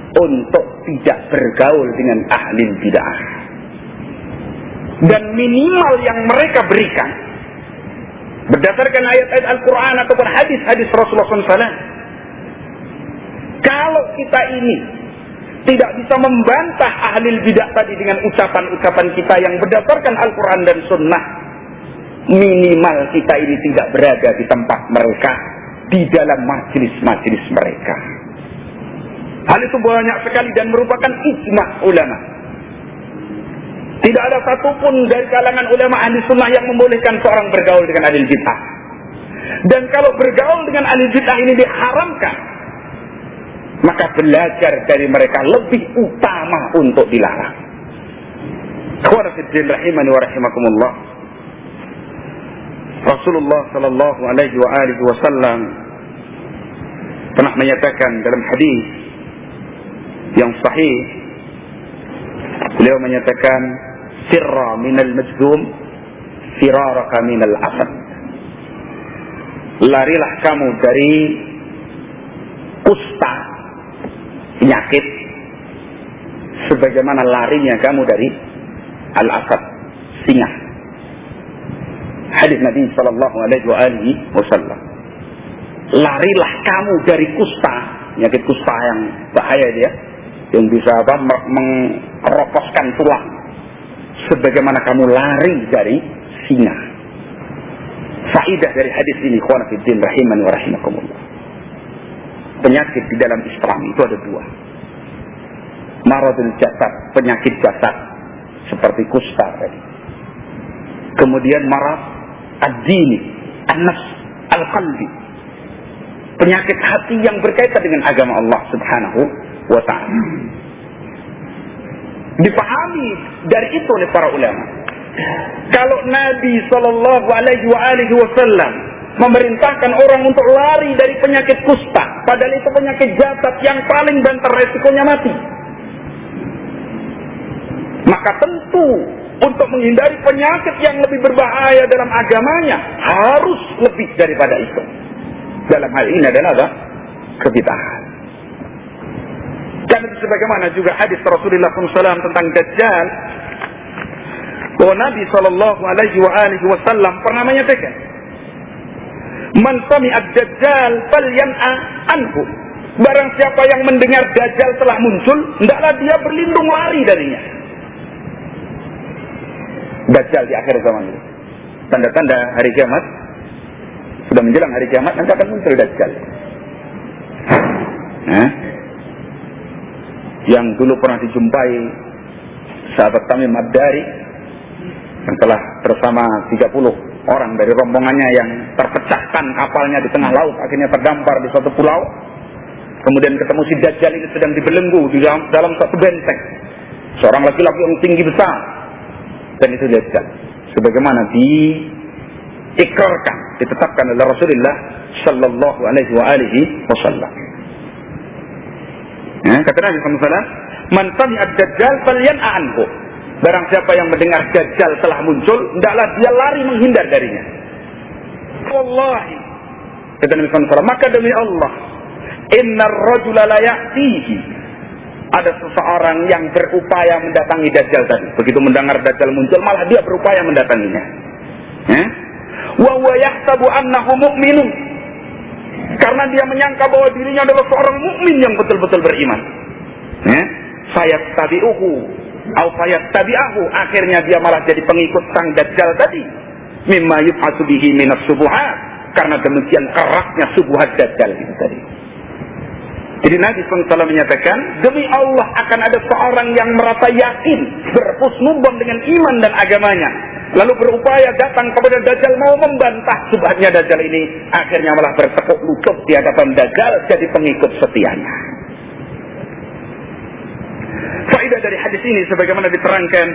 untuk tidak bergaul dengan ahli bid'ah. Dan minimal yang mereka berikan berdasarkan ayat-ayat Al-Quran ataupun hadis-hadis Rasulullah SAW, kalau kita ini tidak bisa membantah ahli bidah tadi dengan ucapan-ucapan kita yang berdasarkan Al-Quran dan Sunnah, minimal kita ini tidak berada di tempat mereka, di dalam majelis-majelis mereka. Hal itu banyak sekali dan merupakan ijma' ulama. Tidak ada satupun dari kalangan ulama ahli sunnah yang membolehkan seorang bergaul dengan ahli bid'ah. Dan kalau bergaul dengan ahli bid'ah ini diharamkan, maka belajar dari mereka lebih utama untuk dilarang. Ikhwanafiddin rahimani wa rahimakumullah. Rasulullah sallallahu alaihi wasallam pernah menyatakan dalam hadis yang sahih, beliau menyatakan sirra minal majzum firaraka minal asad. Larilah kamu dari kusta, penyakit, sebagaimana larinya kamu dari al-asad, singa. Hadis Nabi sallallahu alaihi wasallam. Larilah kamu dari kusta, penyakit kusta yang bahaya dia, yang bisa meroposkan tulang, sebagaimana kamu lari dari singa. Faidah dari hadis ini, ikhwan fillah rahimani wa rahimakumullah. Penyakit di dalam Islam itu ada dua. Maradul jasad, penyakit jasad seperti kusta tadi. Kemudian marad ad-dini, an-nafs, al-qalbi, penyakit hati yang berkaitan dengan agama Allah Subhanahu wa ta'ala. Dipahami dari itu oleh para ulama. Kalau Nabi sallallahu alaihi wasallam memerintahkan orang untuk lari dari penyakit kusta, padahal itu penyakit jasad yang paling banter resikonya mati, maka tentu untuk menghindari penyakit yang lebih berbahaya dalam agamanya harus lebih daripada itu. Dalam hal ini adalah apa? Kebid'ahan. Dan sebagaimana juga hadis Rasulullah SAW tentang Dajjal, bahwa Nabi sallallahu alaihi wasallam pernah menyatakan, "Man sami'a ad-dajjal falyan'a anhu." Barang siapa yang mendengar Dajjal telah muncul, hendaklah dia berlindung lari darinya. Dajjal di akhir zaman ini. Tanda-tanda hari kiamat. Sudah menjelang hari kiamat, nanti akan muncul Dajjal. Yang dulu pernah dijumpai sahabat Tamim Ad-Dari, yang telah bersama 30 orang dari rombongannya yang terpecahkan kapalnya di tengah laut, akhirnya terdampar di suatu pulau. Kemudian ketemu si Dajjal ini sedang dibelenggu di dalam satu benteng. Seorang laki-laki yang tinggi besar. Dan itu Dajjal. Sebagaimana diikrarkan, ditetapkan oleh Rasulullah sallallahu alaihi wasallam. Kata Nabi SAW, "Man sami'a ad-dajjal falyan'a anhu." Barang siapa yang mendengar Dajjal telah muncul, hendaklah dia lari menghindar darinya. Wallahi, kata Nabi SAW, maka demi Allah, innar rajula la ya'tihi, ada seseorang yang berupaya mendatangi Dajjal tadi. Begitu mendengar Dajjal muncul, malah dia berupaya mendatanginya. Wa huwa yahsabu annahu mu'minun, karena dia menyangka bahwa dirinya adalah seorang mukmin yang betul-betul beriman. Fayattabi'uhu au fayattabi'ahu, akhirnya dia malah jadi pengikut sang Dajjal tadi. Mimma yub'atsu bihi minas subuhat, karena demikian kerasnya subuhat Dajjal itu tadi. Jadi Nabi SAW menyatakan, demi Allah akan ada seorang yang merasa yakin, berhusnudzon dengan iman dan agamanya, lalu berupaya datang kepada Dajjal mau membantah subhatnya Dajjal ini, akhirnya malah bertekuk lutut di hadapan Dajjal jadi pengikut setianya. Faedah dari hadis ini sebagaimana diterangkan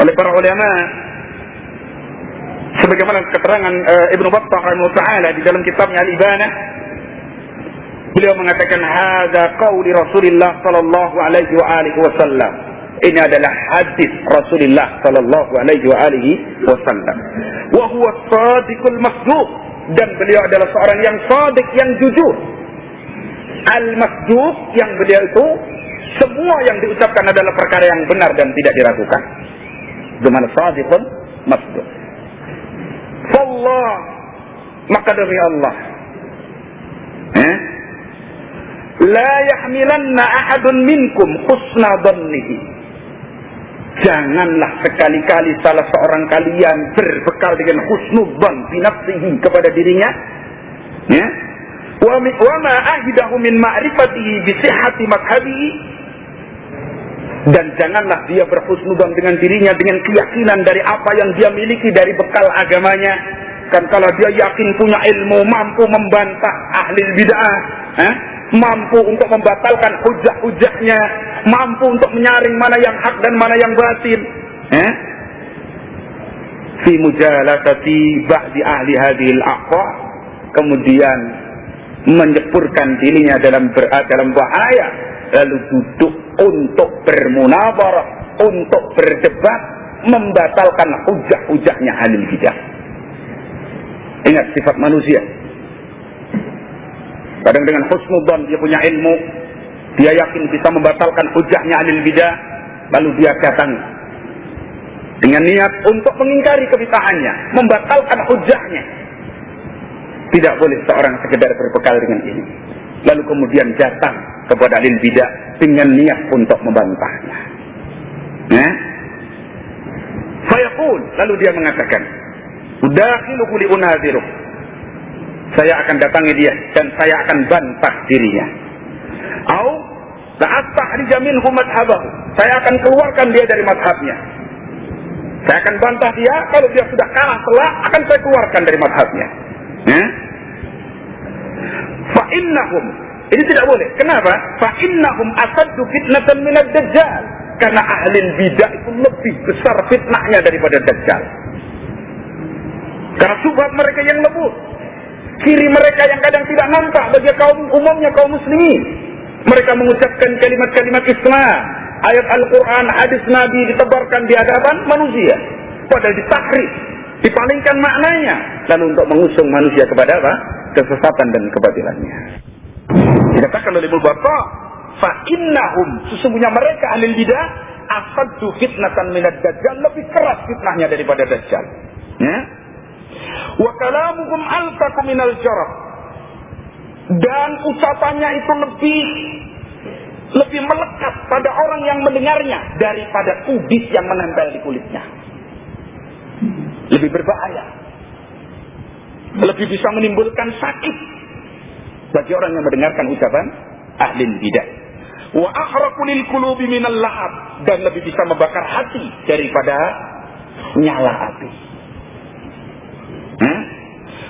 oleh para ulama, sebagaimana keterangan Ibnu Battah rahimahullah taala di dalam kitabnya Al-Ibanah, beliau mengatakan hadza qauli Rasulullah sallallahu alaihi wasallam. Ini adalah hadis Rasulullah sallallahu alaihi wasallam. Wa huwa shadiqul masduq, dan beliau adalah seorang yang shadiq, yang jujur. Al-masduq, yang beliau itu semua yang diucapkan adalah perkara yang benar dan tidak diragukan. Zaman shadiqul masduq. Wallah, maka demi Allah, la yahmilanna ahadun minkum husna dhannihi, janganlah sekali-kali salah seorang kalian berbekal dengan husnudzan fi nafsihi, kepada dirinya, wa ma ahidahu min ma'rifatihi bi sihhati madhhabihi, dan janganlah dia berhusnudzan dengan dirinya dengan keyakinan dari apa yang dia miliki dari bekal agamanya. Kan kalau dia yakin punya ilmu, mampu membantah ahli bid'ah, mampu untuk membatalkan hujah-hujahnya, mampu untuk menyaring mana yang hak dan mana yang batil, fi mujalasati ba'di ahli hadhil aqwa, kemudian menyepurkan dirinya dalam bahaya, lalu duduk untuk bermunawarah, untuk berdebat, membatalkan hujah-hujahnya ahlul bidah. Ingat sifat manusia. Kadang dengan husnudzon dia punya ilmu, dia yakin bisa membatalkan hujahnya ahlul bidah, lalu dia datang dengan niat untuk mengingkari kebid'ahannya, membatalkan hujahnya. Tidak boleh seorang sekedar berbekal dengan ini, lalu kemudian datang kepada ahlul bidah dengan niat untuk membantahnya. Fayaqul, lalu dia mengatakan, udakhiluhu liunadhiruh, saya akan datangi dia dan saya akan bantah dirinya. Au la'asta'rija minhu madhhabahu, saya akan keluarkan dia dari madhabnya. Saya akan bantah dia, kalau dia sudah kalah telak, akan saya keluarkan dari madhabnya. Fa'innahum, ini tidak boleh. Kenapa? Fa'innahum asaddu fitnatan minad dajjal, karena ahli bidah itu lebih besar fitnahnya daripada dajjal. Karena subhat mereka yang lembut, ciri mereka yang kadang tidak nampak bagi kaum umumnya, kaum muslimin. Mereka mengucapkan kalimat-kalimat Islam, ayat Al-Quran, hadis Nabi ditebarkan di hadapan manusia, padahal ditahrif, dipalingkan maknanya, lalu untuk mengusung manusia kepada apa? Kesesatan dan kebatilannya. Dikatakan oleh Ibnu Battah, fa innahum, sesungguhnya mereka ahli bidah, asaddu fitnatan minad dajjal, lebih keras fitnahnya daripada dajjal. Wa kalamuhum altaqu minal jarab, dan ucapannya itu lebih melekat pada orang yang mendengarnya daripada kubis yang menempel di kulitnya. Lebih berbahaya, lebih bisa menimbulkan sakit bagi orang yang mendengarkan ucapan ahli bidah. Wa ahraqu lil qulubi minal lahab, dan lebih bisa membakar hati daripada nyala api.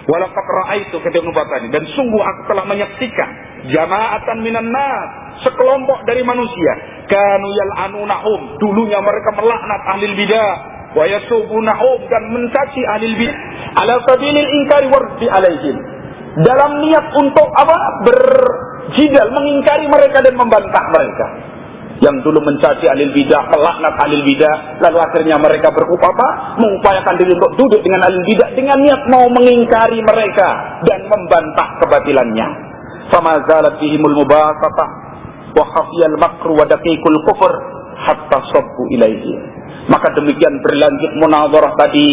Walaqad ra'aitu, kata Ibnu Battah, dan sungguh aku telah menyaksikan jama'atan minan nas, sekelompok dari manusia, kanu yal'anunahum, dulunya mereka melaknat ahli bidah, wa yasubunahum, dan mencaci ahli bidah, ala sabilil inkari wardi alaihim, dalam niat untuk apa? Berjidal, mengingkari mereka dan membantah mereka. Yang dulu mencaci ahli bidah, melaknat ahli bidah, lalu akhirnya mereka berupaya mengupayakan diri untuk duduk dengan ahli bidah dengan niat mau mengingkari mereka dan membantah kebatilannya. Fama zalat bihimul mubasatah wa khafiyal makru wa daqiqul kufur hatta sabbu ilaihi. Maka demikian berlanjut munadharah tadi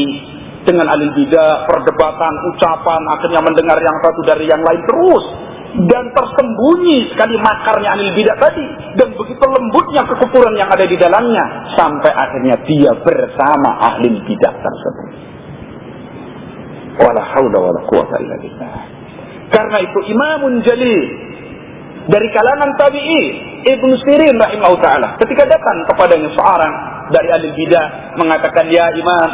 dengan ahli bidah, perdebatan, ucapan, akhirnya mendengar yang satu dari yang lain terus, dan tersembunyi sekali makarnya ahli bidah tadi, dan begitu lembutnya kekufuran yang ada di dalamnya, sampai akhirnya dia bersama ahli bidah tersebut. Wala haula wala quwwata illa billah. Karena itu imamun jalil dari kalangan tabi'in, Ibnu Sirin rahimahullah ta'ala, ketika datang kepadanya seorang dari ahli bidah mengatakan, ya imam,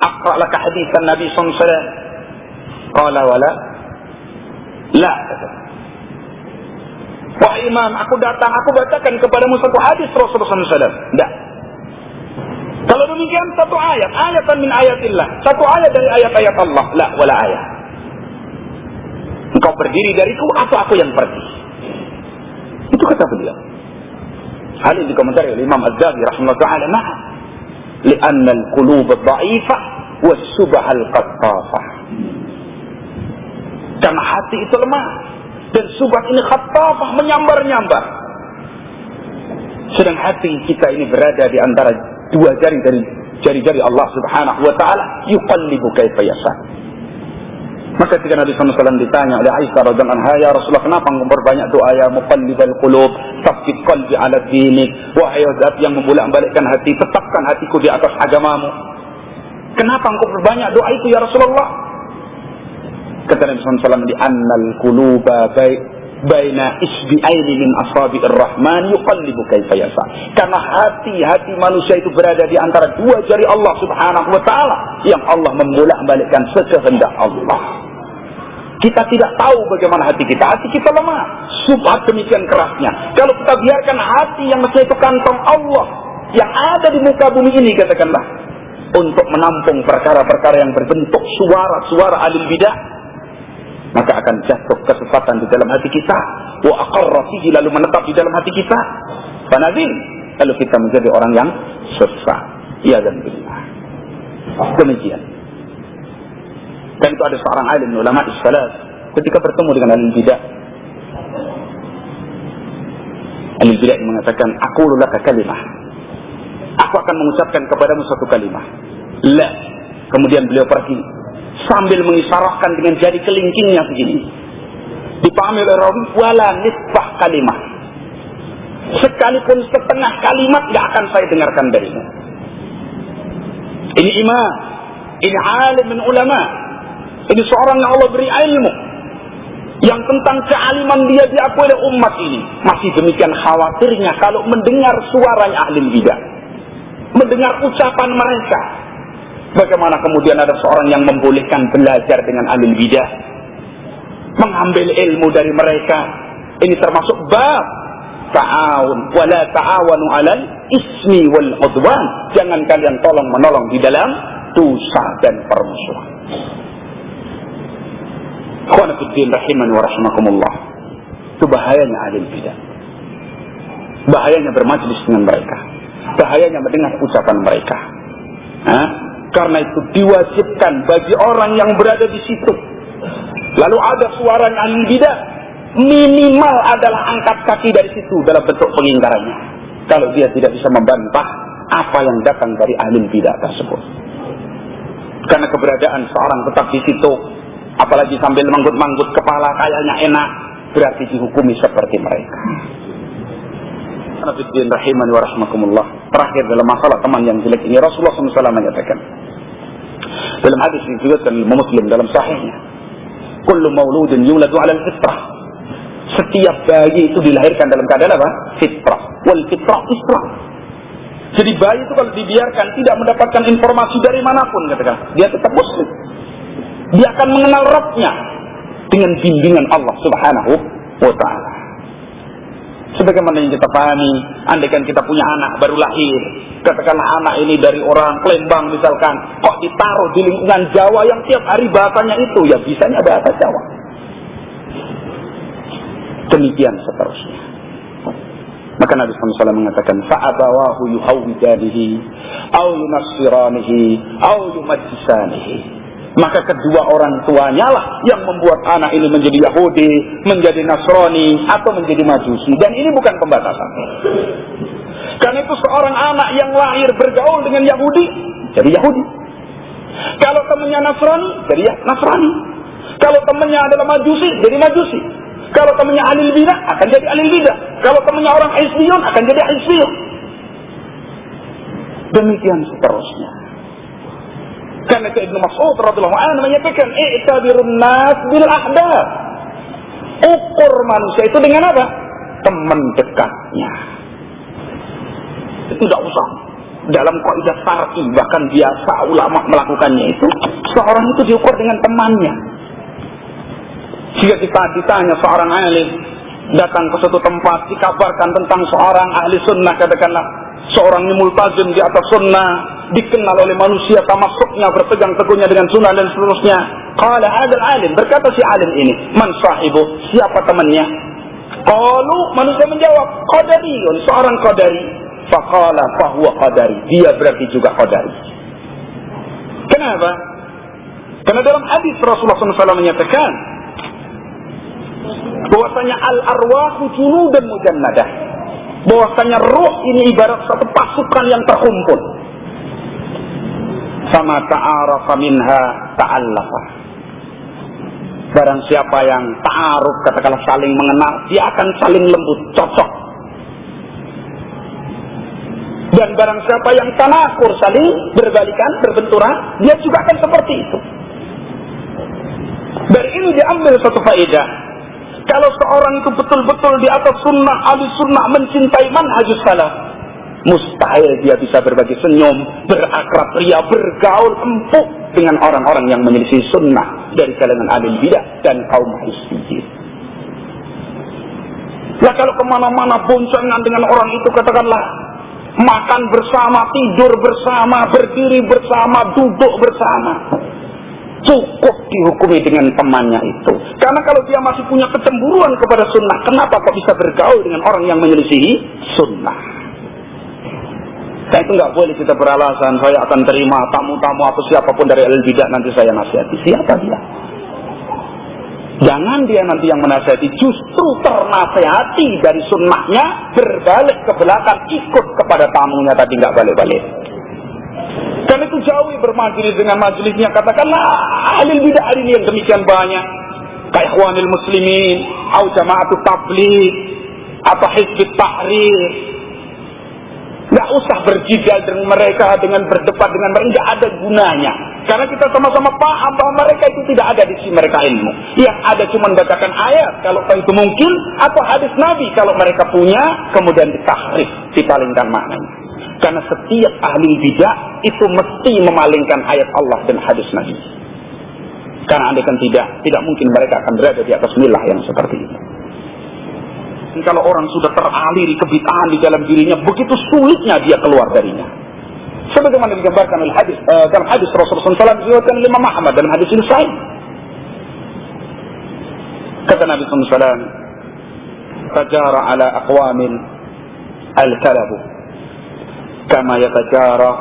aqra' laka hadisan Nabi sallallahu alaihi wasallam. Qala wala la. Wah imam, aku datang, aku bacakan kepadamu satu hadis Rasulullah SAW. Tidak. Kalau demikian satu ayat, ayatan min ayatillah, satu ayat dari ayat-ayat Allah. La wala ayat. Engkau berdiri dariku atau aku yang pergi. Itu kata beliau. Hal ini dikomentari oleh Imam Az-Zahabi rahimahullah ta'ala. Nah, li'anna al-qulub ad-dha'ifah was-subah al-qattafah. Karena hati itu lemah dan subhat ini khattafah, menyambar-nyambar. Sedang hati kita ini berada di antara dua jari dari jari-jari Allah Subhanahu wa taala, yuqallibu kaifa yasha. Maka ketika Nabi sallallahu alaihi wasallam ditanya oleh Aisyah radhiyallahu anha, ya Rasulullah, kenapa engkau berbanyak doa ya muqallibal qulub, tsabbit qalbi ala dinik, wahai zat yang membolak-balikkan hati, tetapkan hatiku di atas agamamu. Kenapa engkau berbanyak doa itu ya Rasulullah? Kata Nabi SAW, di annal quluba baina isbi'aini min asabi'ir rahman yuqallibu kaifa yasha. Karena hati-hati manusia itu berada di antara dua jari Allah Subhanahu wa taala, yang Allah membolak-balikkan sekehendak Allah. Kita tidak tahu bagaimana hati kita. Hati kita lemah, subhat demikian kerasnya. Kalau kita biarkan hati yang mestinya itu kantong Allah yang ada di muka bumi ini, katakanlah, untuk menampung perkara-perkara yang berbentuk suara-suara ahli bidah, maka akan jatuh kesesatan di dalam hati kita. Wa aqarra fihi, lalu menetap di dalam hati kita. Fanazil, lalu kita menjadi orang yang sesat. Ya dan billah. Demikian. Dan itu ada seorang alim ulama salaf ketika bertemu dengan ahli bidah. Ahli bidah mengatakan, "Aqulu laka kalimah." Aku akan mengucapkan kepadamu satu kalimat. La. Kemudian beliau pergi sambil mengisyaratkan dengan jari kelingkingnya begini. Dipahami oleh rawi, wala nisbah kalimat. Sekalipun setengah kalimat gak akan saya dengarkan darimu. Ini imam, ini alim min ulama, ini seorang yang Allah beri ilmu, yang tentang kealiman dia diakui oleh umat ini. Masih demikian khawatirnya kalau mendengar suaranya ahli bidah, mendengar ucapan mereka. Bagaimana kemudian ada seorang yang membolehkan belajar dengan ahli bidah, mengambil ilmu dari mereka. Ini termasuk bab ta'awun, wala ta'awanu 'alal ismi wal 'udwan. Jangan kalian tolong-menolong di dalam dosa dan permusuhan. Ikhwan fillah rahimani wa rahimakumullah. Itu bahayanya ahli bidah. Bahayanya bermajlis dengan mereka. Bahayanya mendengar ucapan mereka. Karena itu diwajibkan bagi orang yang berada di situ, lalu ada suara ahli bidah, minimal adalah angkat kaki dari situ dalam bentuk pengingkarannya. Kalau dia tidak bisa membantah apa yang datang dari ahli bidah tersebut. Karena keberadaan seorang tetap di situ, apalagi sambil manggut-manggut kepala kayaknya enak, berarti dihukumi seperti mereka. Nabiuddin rahimani wa rahmakumullah. Terakhir dalam masalah teman yang jelek ini, Rasulullah SAW menyatakan dalam hadis yang diriwayatkan oleh Muslim dalam sahihnya, kullu mauludin yuladu 'alal fitrah. Setiap bayi itu dilahirkan dalam keadaan apa? Fitrah. Wal fitrah islam. Jadi bayi itu kalau dibiarkan tidak mendapatkan informasi dari manapun, katakan, dia tetap muslim. Dia akan mengenal Rabbnya dengan bimbingan Allah Subhanahu wa ta'ala. Sebagaimana yang kita pahami, andaikan kita punya anak baru lahir, katakanlah anak ini dari orang Palembang misalkan, kok ditaruh di lingkungan Jawa yang tiap hari bahasanya itu, ya bisanya bahasa Jawa. Demikian seterusnya. Maka Nabi SAW mengatakan, fa'abawahu yuhawwidanihi, au yunassiranihi, au yumajjisanihi. Maka kedua orang tuanya lah yang membuat anak ini menjadi Yahudi, menjadi Nasrani, atau menjadi Majusi. Dan ini bukan pembatasan. Karena itu seorang anak yang lahir bergaul dengan Yahudi, jadi Yahudi. Kalau temannya Nasrani, jadi Nasrani. Kalau temannya adalah Majusi, jadi Majusi. Kalau temannya Ahlul Bidah, akan jadi Ahlul Bidah. Kalau temannya orang Hizbiyun, akan jadi Hizbiyun. Demikian seterusnya. Karena itu Ibnu Mas'ud radhiyallahu anhu menyatakan, i'tabirun nas bil ahbab. Ukur manusia itu dengan apa? Teman dekatnya. Itu tidak usah dalam kaidah syar'i, bahkan biasa ulama melakukannya itu. Seorang itu diukur dengan temannya. Jika kita ditanya seorang alim datang ke suatu tempat, dikabarkan tentang seorang ahli sunnah, katakanlah seorang yang multazim di atas sunnah, dikenal oleh manusia tamasuknya, berpegang teguhnya dengan sunnah dan seterusnya. Qala hadzal alim, berkata si alim ini, man sahibu, siapa temannya? Qalu, manusia menjawab, qadariyun, seorang qadari. Faqala fahuwa qadari, dia berarti juga qadari. Kenapa? Karena dalam hadis Rasulullah SAW menyatakan bahwasanya al-arwahu junudan mujannadah, bahwasanya ruh ini ibarat satu pasukan yang terkumpul. Sama ta'arafa minha ta'allafa. Barang siapa yang ta'aruf, katakanlah saling mengenal, dia akan saling lembut, cocok. Dan barang siapa yang tanakur, saling berbalikan, berbenturan, dia juga akan seperti itu. Dari ini diambil satu faedah. Kalau seorang itu betul-betul di atas sunnah, ahli sunnah, mencintai manhajus salaf, mustahil dia bisa berbagi senyum, berakrab ria, bergaul empuk dengan orang-orang yang menyelisih sunnah dari kalangan ahli bidah dan kaum hizbiyyin. Lah kalau kemana-mana boncengan dengan orang itu, katakanlah makan bersama, tidur bersama, berdiri bersama, duduk bersama, cukup dihukumi dengan temannya itu. Karena kalau dia masih punya kecemburuan kepada sunnah, kenapa kok bisa bergaul dengan orang yang menyelisihi sunnah? Dan itu nggak boleh kita beralasan, saya akan terima tamu-tamu atau siapapun dari ahli bidah nanti saya nasihati. Siapa dia? Jangan dia nanti yang menasihati, justru ternasihati dari sunnahnya, berbalik ke belakang, ikut kepada tamunya tadi, nggak balik-balik. Karena itu jauhi bermajelis dengan majelisnya, katakanlah ahli bidah ini yang demikian banyak, kayak Ikhwanul Muslimin, atau Jama'atut Tabligh, atau Hizbut Tahrir. Nggak usah berjidal dengan mereka, dengan berdebat dengan mereka, nggak ada gunanya. Karena kita sama-sama paham bahwa mereka itu tidak ada di sisi mereka ilmu. Yang ada cuma bacakan ayat, kalau itu mungkin, atau hadis Nabi kalau mereka punya, kemudian ditahrif, dipalingkan maknanya. Karena setiap ahli bidah itu mesti memalingkan ayat Allah dan hadis Nabi. Karena andaikan tidak mungkin mereka akan berada di atas milah yang seperti itu. Kalau orang sudah teraliri kebid'ahan di dalam dirinya, begitu sulitnya dia keluar darinya. Sebagaimana digambarkan oleh hadis dalam hadis Rasulullah SAW diriwayatkan oleh Imam Ahmad dalam hadis ini sahih. Kata Nabi SAW, "Tajara ala aqwamin al-kalabu, kama yatajara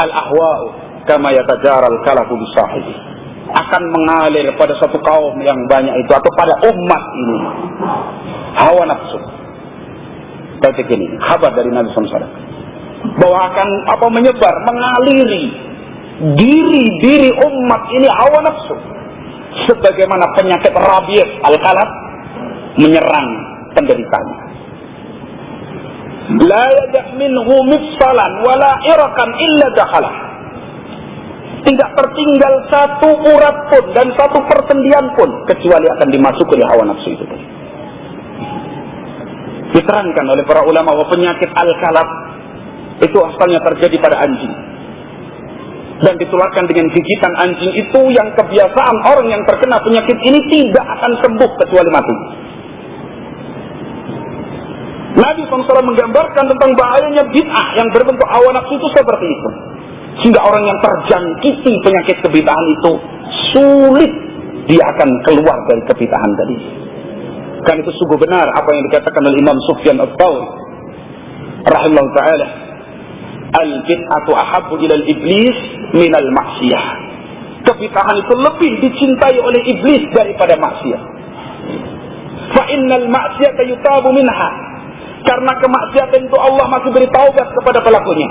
al-ahwa'u, kama yatajara al-kalabu bisahibi." Akan mengalir pada satu kaum yang banyak itu, atau pada umat ini, hawa nafsu. Berarti gini, kabar dari Nabi SAW bahwa akan menyebar, mengaliri diri umat ini hawa nafsu, sebagaimana penyakit rabies al-kalab menyerang penderitanya. La yajak minhu mifsalan wala irakan illa dakhalah. Tidak tertinggal satu urat pun dan satu persendian pun kecuali akan dimasuki oleh hawa nafsu itu. Diterangkan oleh para ulama bahwa penyakit al-kalab itu asalnya terjadi pada anjing dan ditularkan dengan gigitan anjing itu, yang kebiasaan orang yang terkena penyakit ini tidak akan sembuh kecuali mati. Nabi SAW menggambarkan tentang bahayanya bid'ah yang berbentuk hawa nafsu itu seperti itu, sehingga orang yang terjangkiti penyakit kebid'ahan itu sulit dia akan keluar dari kebid'ahan tadi. Kan itu sungguh benar apa yang dikatakan oleh Imam Sufyan Ats-Tsauri rahimahullah ta'ala, al-bid'atu ahabbu ilal iblis minal maksiyah. Kebid'ahan itu lebih dicintai oleh iblis daripada maksiat. Fa innal maksiyata yutabu minha, karena kemaksiatan itu Allah masih beri taubat kepada pelakunya.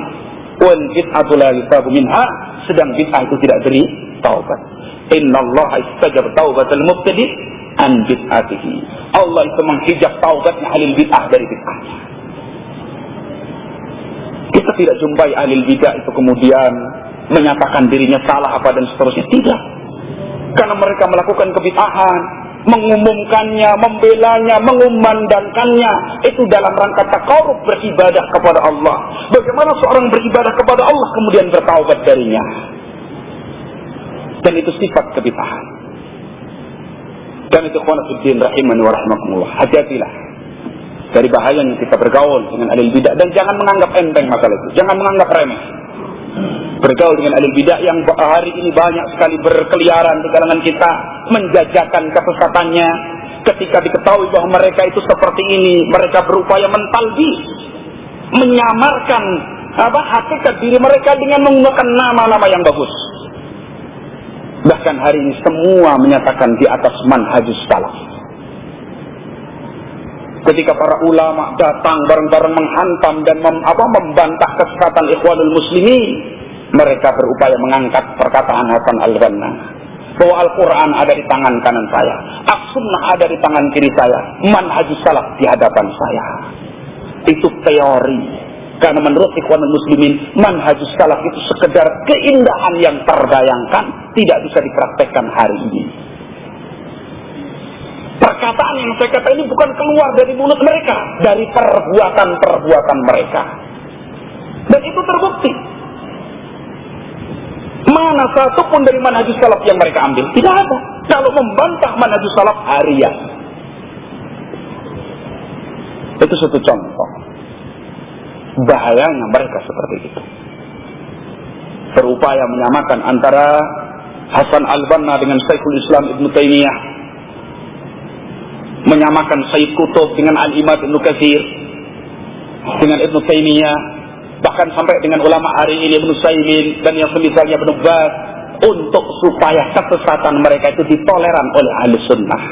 Wal bid'atu la yutabu minha, sedang bid'ah itu tidak beri taubat. Innallaha istajaba taubatal mubtadi an bid'atihi. Allah itu menghijab taubatnya ahli bid'ah dari bid'ahnya. Kita tidak jumpai ahli bid'ah itu kemudian menyatakan dirinya salah apa dan seterusnya. Tidak. Karena mereka melakukan kebid'ahan, mengumumkannya, membelanya, mengumandangkannya, itu dalam rangka taqarrub beribadah kepada Allah. Bagaimana seorang beribadah kepada Allah kemudian bertaubat darinya? Dan itu sifat kebid'ahan. Dan itu khawanafiddin rahimani wa rahmakumullah. Hati-hatilah dari bahayanya kita bergaul dengan ahli bidah, dan jangan menganggap enteng masalah itu, jangan menganggap remeh. Bergaul dengan ahli bidah yang hari ini banyak sekali berkeliaran di kalangan kita, menjajakan kesesatannya. Ketika diketahui bahwa mereka itu seperti ini, mereka berupaya mentalbis, menyamarkan hakikat diri mereka dengan menggunakan nama-nama yang bagus. Bahkan hari ini semua menyatakan di atas manhajus salaf. Ketika para ulama datang bareng-bareng menghantam dan membantah kesesatan Ikhwanul Muslimin, mereka berupaya mengangkat perkataan Hasan Al-Banna bahwa Al-Quran ada di tangan kanan saya, As-Sunnah ada di tangan kiri saya, manhajus salaf di hadapan saya. Itu teori. Karena menurut Ikhwanul Muslimin, manhajus salaf itu sekedar keindahan yang terbayangkan, tidak bisa dipraktekkan hari ini. Perkataan yang saya kata ini bukan keluar dari mulut mereka, dari perbuatan-perbuatan mereka. Dan itu terbukti. Mana satu pun dari manhajus salaf yang mereka ambil? Tidak ada. Kalau membantah manhajus salaf harian. Itu satu contoh bahayanya mereka seperti itu. Berupaya menyamakan antara Hasan al-Banna dengan Syekhul Islam Ibn Taimiyah, menyamakan Sayyid Qutb dengan Al-Imam Ibn Katsir, dengan Ibn Taimiyah, bahkan sampai dengan ulama hari ini Ibn Utsaimin dan yang semisalnya Ibn Baz, untuk supaya kesesatan mereka itu ditoleran oleh ahli sunnah.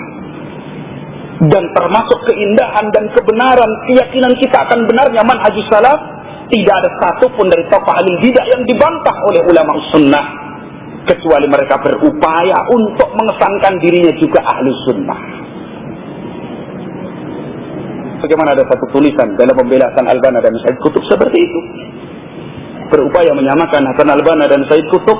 Dan termasuk keindahan dan kebenaran keyakinan kita akan benarnya manhajus salaf, tidak ada satupun dari tokoh ahli bidah yang dibantah oleh ulama sunnah, kecuali mereka berupaya untuk mengesankan dirinya juga ahli sunnah. Bagaimana ada satu tulisan dalam pembelaan Al-Banna dan Sayyid Qutb seperti itu, berupaya menyamakan Hasan al-Banna dan Sayyid Qutb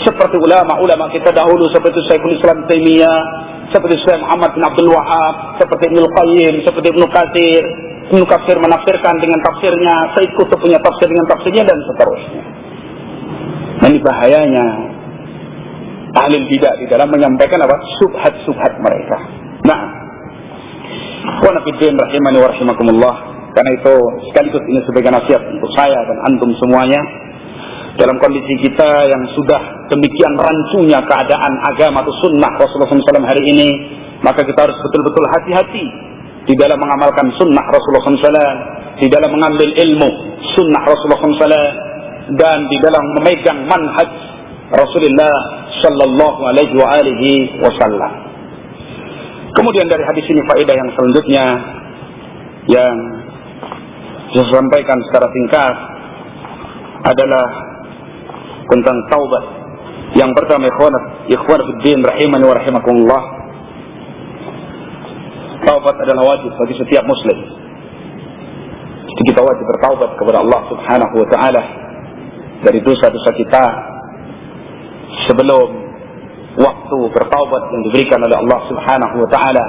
seperti ulama-ulama kita dahulu, seperti Syekhul Islam Taimiyah, seperti Syekh Muhammad bin Abdul Wahab, seperti Ibnu Qayyim, seperti Ibnu Katsir. Ibnu Katsir menafsirkan dengan tafsirnya, Sayyid Qutb punya tafsir dengan tafsirnya, dan seterusnya. Ini bahayanya ahli bidah di dalam menyampaikan apa? Subhat-subhat mereka. Nah, wa nafiddin rahimani wa rahimakumullah. Karena itu sekaligus ini sebagai nasihat untuk saya dan antum semuanya. Dalam kondisi kita yang sudah demikian rancunya keadaan agama atau sunnah Rasulullah SAW hari ini, maka kita harus betul-betul hati-hati di dalam mengamalkan sunnah Rasulullah SAW, di dalam mengambil ilmu sunnah Rasulullah SAW, dan di dalam memegang manhaj Rasulullah Sallallahu Alaihi Wasallam. Kemudian dari hadis ini faedah yang selanjutnya yang saya sampaikan secara singkat adalah tentang taubat. Yang pertama, ikhwan fiddin rahimani wa rahimakumullah, taubat adalah wajib bagi setiap muslim. Jadi kita wajib bertaubat kepada Allah Subhanahu wa taala dari dosa-dosa kita sebelum waktu bertaubat yang diberikan oleh Allah Subhanahu wa taala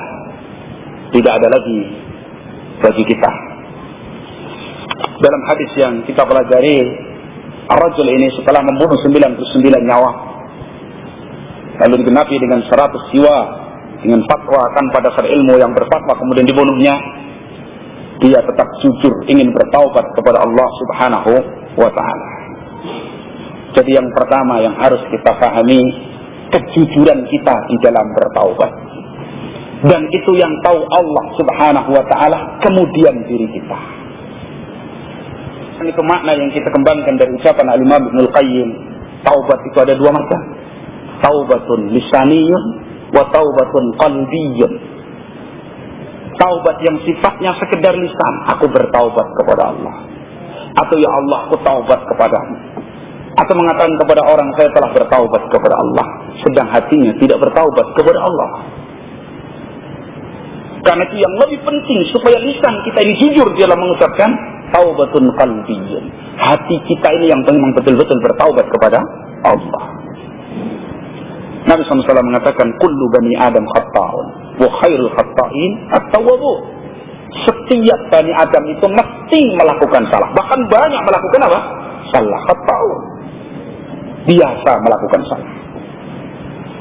tidak ada lagi bagi kita. Dalam hadis yang kita pelajari, Ar-Rajul ini setelah membunuh 99 nyawa, lalu digenapi dengan 100 jiwa dengan fatwa tanpa dasar ilmu yang berfatwa, kemudian dibunuhnya, dia tetap jujur ingin bertaubat kepada Allah Subhanahu wa ta'ala. Jadi yang pertama yang harus kita pahami, kejujuran kita di dalam bertaubat. Dan itu yang tahu Allah Subhanahu wa ta'ala, kemudian diri kita. Itu makna yang kita kembangkan dari ucapan Al-Imam Ibnul Qayyim. Taubat itu ada dua macam, taubatun lisaniyun wa taubatun qalbiyun. Taubat yang sifatnya sekedar lisan, aku bertaubat kepada Allah, atau ya Allah aku taubat kepadamu, atau mengatakan kepada orang saya telah bertaubat kepada Allah, sedang hatinya tidak bertaubat kepada Allah. Karena itu yang lebih penting supaya lisan kita ini jujur dalam mengucapkan taubatun qalbiyyun. Hati kita ini yang memang betul-betul bertaubat kepada Allah. Nabi SAW mengatakan, kullu bani Adam khatta'un wa khairul khatta'in at-tawwabun. Setiap bani Adam itu mesti melakukan salah, bahkan banyak melakukan apa? Salah. Khatta'un, biasa melakukan salah.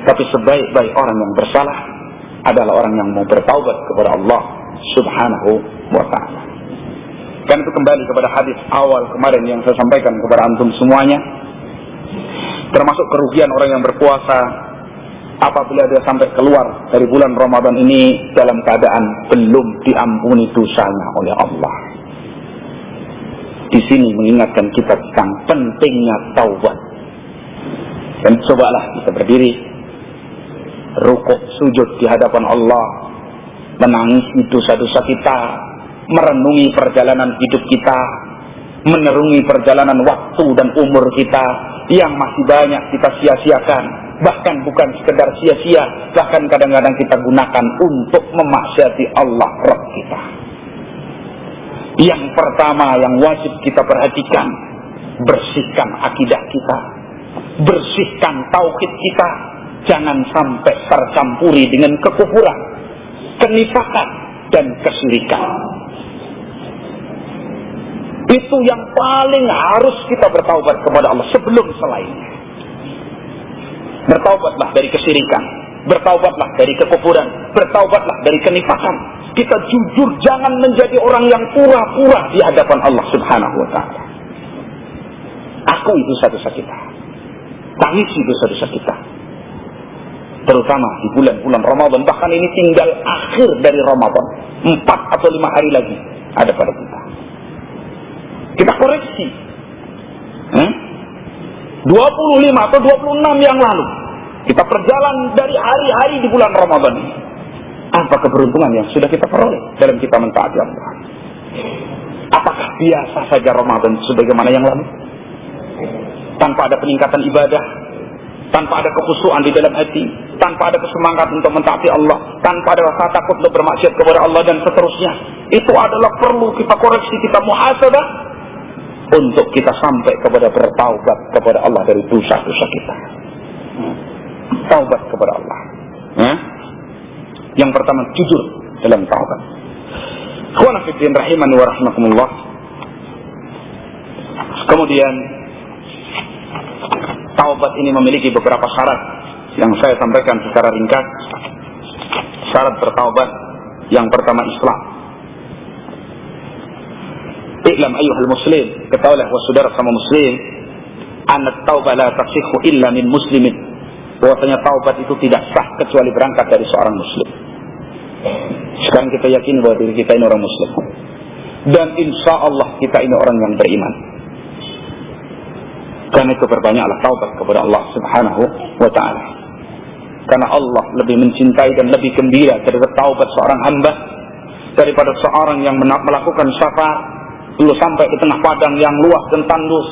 Tapi sebaik-baik orang yang bersalah adalah orang yang mau bertaubat kepada Allah Subhanahu wa ta'ala. Kan itu kembali kepada hadis awal kemarin yang saya sampaikan kepada antum semuanya. Termasuk kerugian orang yang berpuasa apabila dia sampai keluar dari bulan Ramadan ini dalam keadaan belum diampuni dosanya oleh Allah. Di sini mengingatkan kita tentang pentingnya taubat. Dan cobalah kita berdiri, rukuk sujud di hadapan Allah, menangisi dosa-dosa kita, merenungi perjalanan hidup kita, merenungi perjalanan waktu dan umur kita yang masih banyak kita sia-siakan. Bahkan bukan sekedar sia-sia, bahkan kadang-kadang kita gunakan untuk memaksiati Allah Rabb kita. Yang pertama yang wajib kita perhatikan, bersihkan akidah kita, bersihkan tauhid kita, jangan sampai tercampuri dengan kekufuran, kenifakan, dan kesyirikan. Itu yang paling harus kita bertaubat kepada Allah sebelum selainnya. Bertaubatlah dari kesyirikan, bertaubatlah dari kekufuran, bertaubatlah dari kenifakan. Kita jujur, jangan menjadi orang yang pura-pura di hadapan Allah Subhanahu wa ta'ala. Aku itu satu-satu kita. Tangisi dosa-dosa kita. Terutama di bulan-bulan Ramadan. Bahkan ini tinggal akhir dari Ramadan. 4 atau 5 hari lagi ada pada kita. Kita koreksi. 25 atau 26 yang lalu. Kita berjalan dari hari-hari di bulan Ramadan ini. Apa keberuntungan yang sudah kita peroleh dalam kita mentaati Allah? Apakah biasa saja Ramadan sebagaimana yang lalu? Tanpa ada peningkatan ibadah, tanpa ada kekhusyuan di dalam hati, tanpa ada kesemangat untuk mentaati Allah, tanpa ada rasa takut untuk bermaksiat kepada Allah dan seterusnya. Itu adalah perlu kita koreksi, kita muhasabah untuk kita sampai kepada bertaubat kepada Allah dari dosa-dosa kita. Taubat kepada Allah. Yang pertama, jujur dalam taubat. Ikhwan fillah rahimani wa rahimakumullah. Kemudian taubat ini memiliki beberapa syarat yang saya sampaikan secara ringkas. Syarat bertaubat yang pertama, Islam. I'lam ayyuhal muslim, ketahuilah wahai saudara sama muslim, anna taubat la tasihhu illa min muslimin. Bahwasanya taubat itu tidak sah kecuali berangkat dari seorang muslim. Sekarang kita yakin bahwa diri kita ini orang muslim. Dan insya Allah kita ini orang yang beriman. Karena itu perbanyaklah taubat kepada Allah subhanahu wa ta'ala. Karena Allah lebih mencintai dan lebih gembira terhadap taubat seorang hamba daripada seorang yang melakukan safar lalu sampai di tengah padang yang luas dan tandus,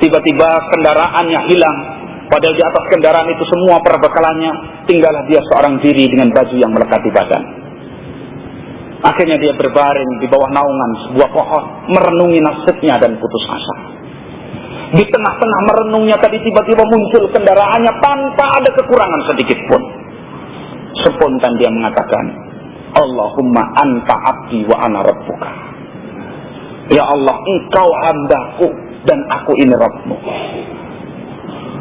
tiba-tiba kendaraannya hilang, padahal di atas kendaraan itu semua perbekalannya, tinggallah dia seorang diri dengan baju yang melekat di badan. Akhirnya dia berbaring di bawah naungan sebuah pohon, merenungi nasibnya dan putus asa. Di tengah-tengah merenungnya tadi tiba-tiba muncul kendaraannya tanpa ada kekurangan sedikit pun. Spontan dia mengatakan, Allahumma anta abdi wa ana rabbuka. Ya Allah, engkau hambaku dan aku ini Rabbmu.